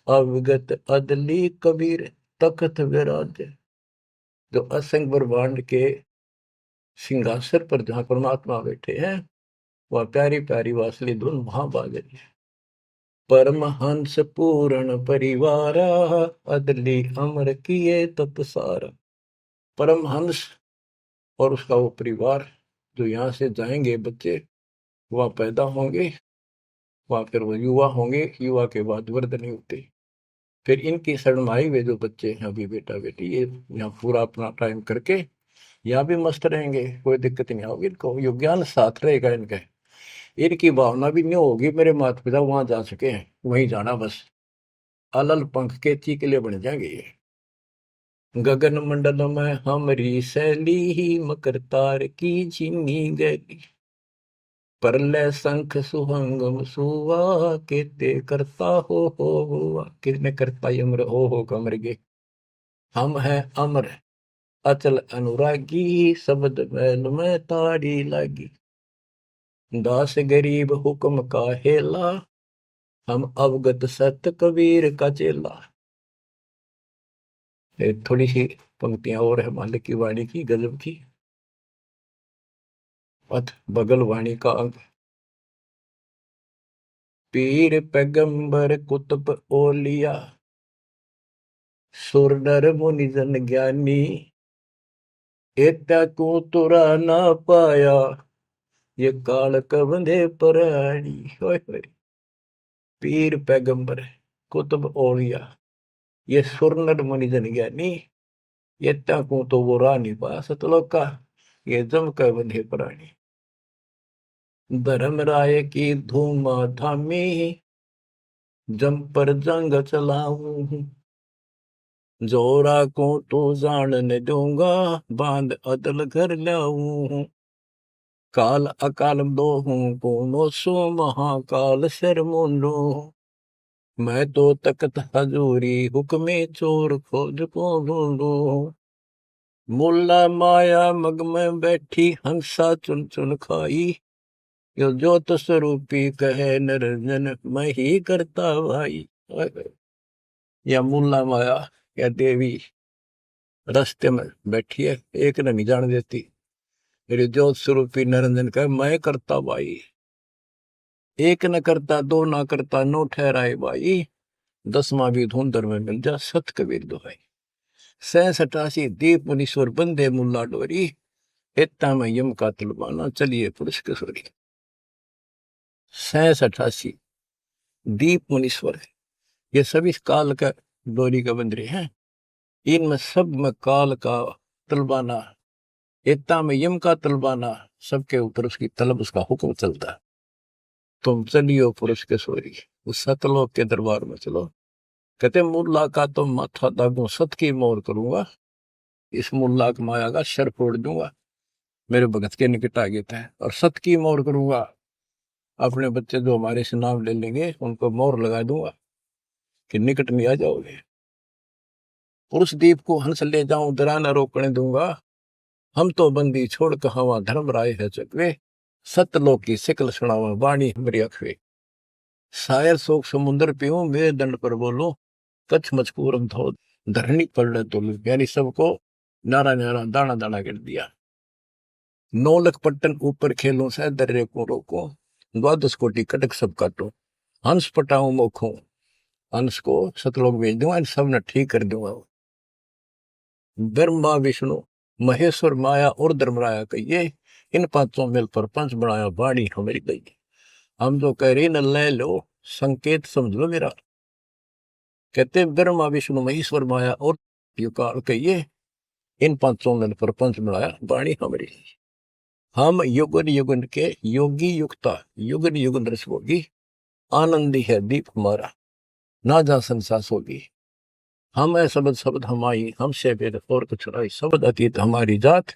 Speaker 1: अवगत अदली कबीर तखत विराजे। जो असंख्य ब्रह्मांड के सिंहासन पर जहाँ परमात्मा बैठे हैं, वह प्यारी प्यारी वासली धुन वहां बाज रही है। परमहंस पूर्ण परिवारा, अदली अमर किए तत्सारा। परमहंस और उसका वो परिवार, जो यहाँ से जाएंगे बच्चे, वह पैदा होंगे, वह फिर वो युवा होंगे, युवा के बाद वृद्ध नहीं होते। फिर इनकी शरणमाई वे जो बच्चे हैं अभी बेटा बेटी, ये यहाँ पूरा अपना टाइम करके यहाँ भी मस्त रहेंगे, कोई दिक्कत नहीं होगी इनको, यो ज्ञान साथ रहेगा इनका। इनकी भावना भी नहीं होगी मेरे माता पिता वहां जा सके हैं, वहीं जाना बस। अलल पंख के चीकले बन जाएंगे ये। गगन मंडल में हमरी शैली, ही मकर तार की झीनी गैली। परलय शंख सुहंगम सुवा, केते करता हो हुआ। किसने करता अमर हो कमर गे। हम हैं अमर अचल अनुरागी, शब्द मैल में ताड़ी लागी। दास गरीब हुक्म का हेला, हम अवगत सत कबीर का चेला। थोड़ी सी पंक्तियां और है मालिक की वाणी की गजब की। पथ बगल वाणी का अंग। पीर पैगंबर कुतुब ओलिया, सुर नर मुनि जन ज्ञानी, एता को तुरा ना पाया, ये काल कबंधे प्राणी। होय होय। पीर पैगंबर कुतुब ओलिया, ये सुर नर मुनि जन ज्ञानी, एता को तो वो रानी पा सतलोका, ये जम का बंधे प्राणी। धर्म राय की धूम थामी, जम पर जंग चलाऊं, जोरा को तो जान न दूंगा, बांध अदल घर लाऊं। काल अकाल दो हूं कोनो सो, महाकाल सिर मुंडो, मैं तो तकत हजूरी हुक्मे चोर खोज को ढूंढो। मुल्ला माया मग में बैठी, हंसा चुन चुन खाई, यो ज्योत स्वरूपी कहे निरंजन, मैं ही करता भाई। या मुल्ला माया या देवी रास्ते में बैठी है, एक ने नहीं जान देती। मेरे ज्योत स्वरूपी निरंजन कहे मैं करता भाई। एक न करता, दो ना करता, नो ठहराए भाई, 10वां भी धुंधर में मिल जा, सत कबीर दोहाई। 67 दीप मुनीश्वर बंदे मुल्ला डोरी, इतना में यम का तलबाना, चलिए पुरुष किशोरी। 67 दीप मुनीश्वर है, ये सभी काल का डोरी का बंदरे हैं। इनमें सब में काल का तलबाना, इतना में यम का तलबाना, सबके ऊपर उसकी तलब, उसका हुक्म चलता है। तुम चलियो पुरुष किशोरी, उस सतलोक के दरबार में चलो। कहते मुल्ला का तो माथा दागू, सत की मोर करूंगा, इस मुल्ला की माया का सर फोड़ दूंगा। मेरे भगत के निकट आ गए थे, और सत की मोर करूंगा, अपने बच्चे जो हमारे से नाम ले लेंगे उनको मोर लगा दूंगा कि निकट में आ जाओगे। पुरुष दीप को हंस ले जाऊं, दरा न रोकने दूंगा, हम तो बंदी छोड़ कहावा, धर्म राय है चकवे, सतलोक की सिकल सुनावा, वाणी मेरी अखवे। शायर शोक समुद्र पीऊं, मेरे दंड पर बोलो, कच्छ मचकूरम धो धरनी पर तो, यानी सबको नारा नारा दाना दाना कर दिया। 9 लख पट्टन ऊपर खेलों से दर्रे को रोको, 12 कोटि कटक सब काटो, हंस पटाऊं मोखों, हंस को सतलोक भेज दूंगा, इन सब ने ठीक कर दूंगा। ब्रह्मा विष्णु महेश्वर माया और धर्मराया कहिए, इन पांचों मिल पर पंच बनाया, वाणी हमारी गई। हम जो कह रहे न ले लो, संकेत समझ लो मेरा। कहते ब्रह्मा विष्णु महेश्वर माया और युकाल कहिए, इन पांचों मिल पर पंच बनाया, वाणी हमारी। हम युगन युगन के योगी युक्ता, युगन युगन रस होगी, आनंदी है दीप हमारा, ना जा संसास होगी। हम है शब्द शब्द हमारी, हमसे भेद और कुछ नहीं, शब्द अतीत हमारी जात,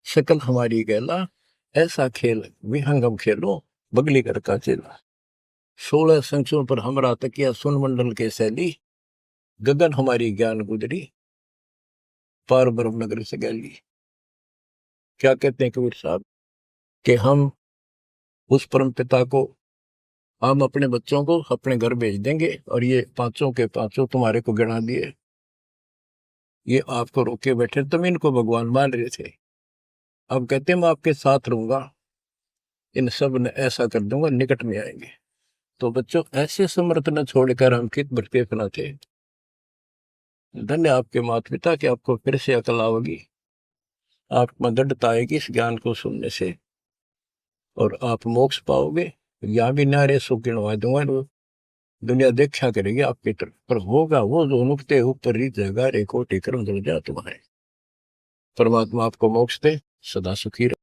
Speaker 1: शकल हमारी गैला, ऐसा खेल विहंगम खेलो, बगली कर का चेला। 16 संख्यों पर हमरा तकिया, सुन मंडल के शैली, गगन हमारी ज्ञान गुजरी, पार ब्रह्म नगर से गैली। क्या कहते हैं कबीर साहब कि हम उस परम पिता को, हम अपने बच्चों को अपने घर भेज देंगे, और ये पांचों के पांचों तुम्हारे को गिना दिए, ये आपको रोके बैठे, तुम इनको भगवान मान रहे थे। अब कहते हैं मैं आपके साथ रहूंगा, इन सब ने ऐसा कर दूंगा, निकट में आएंगे। तो बच्चों ऐसे समर्थ न छोड़कर हम कित भटके फना थे। धन्य आपके माता पिता कि आपको फिर से अकल आओगी, आप दृढ़ता आएगी इस ज्ञान को सुनने से, और आप मोक्ष पाओगे। या भी नारे सुख गिनवा दूंगा, दुनिया देखा करेगी आपकी तरफ, पर होगा वो जो नुकते ऊपर रीत जगह रे कोटि कर्म जल जा तुम्हारे। परमात्मा आपको मोक्ष दे, सदा सुखी रहे।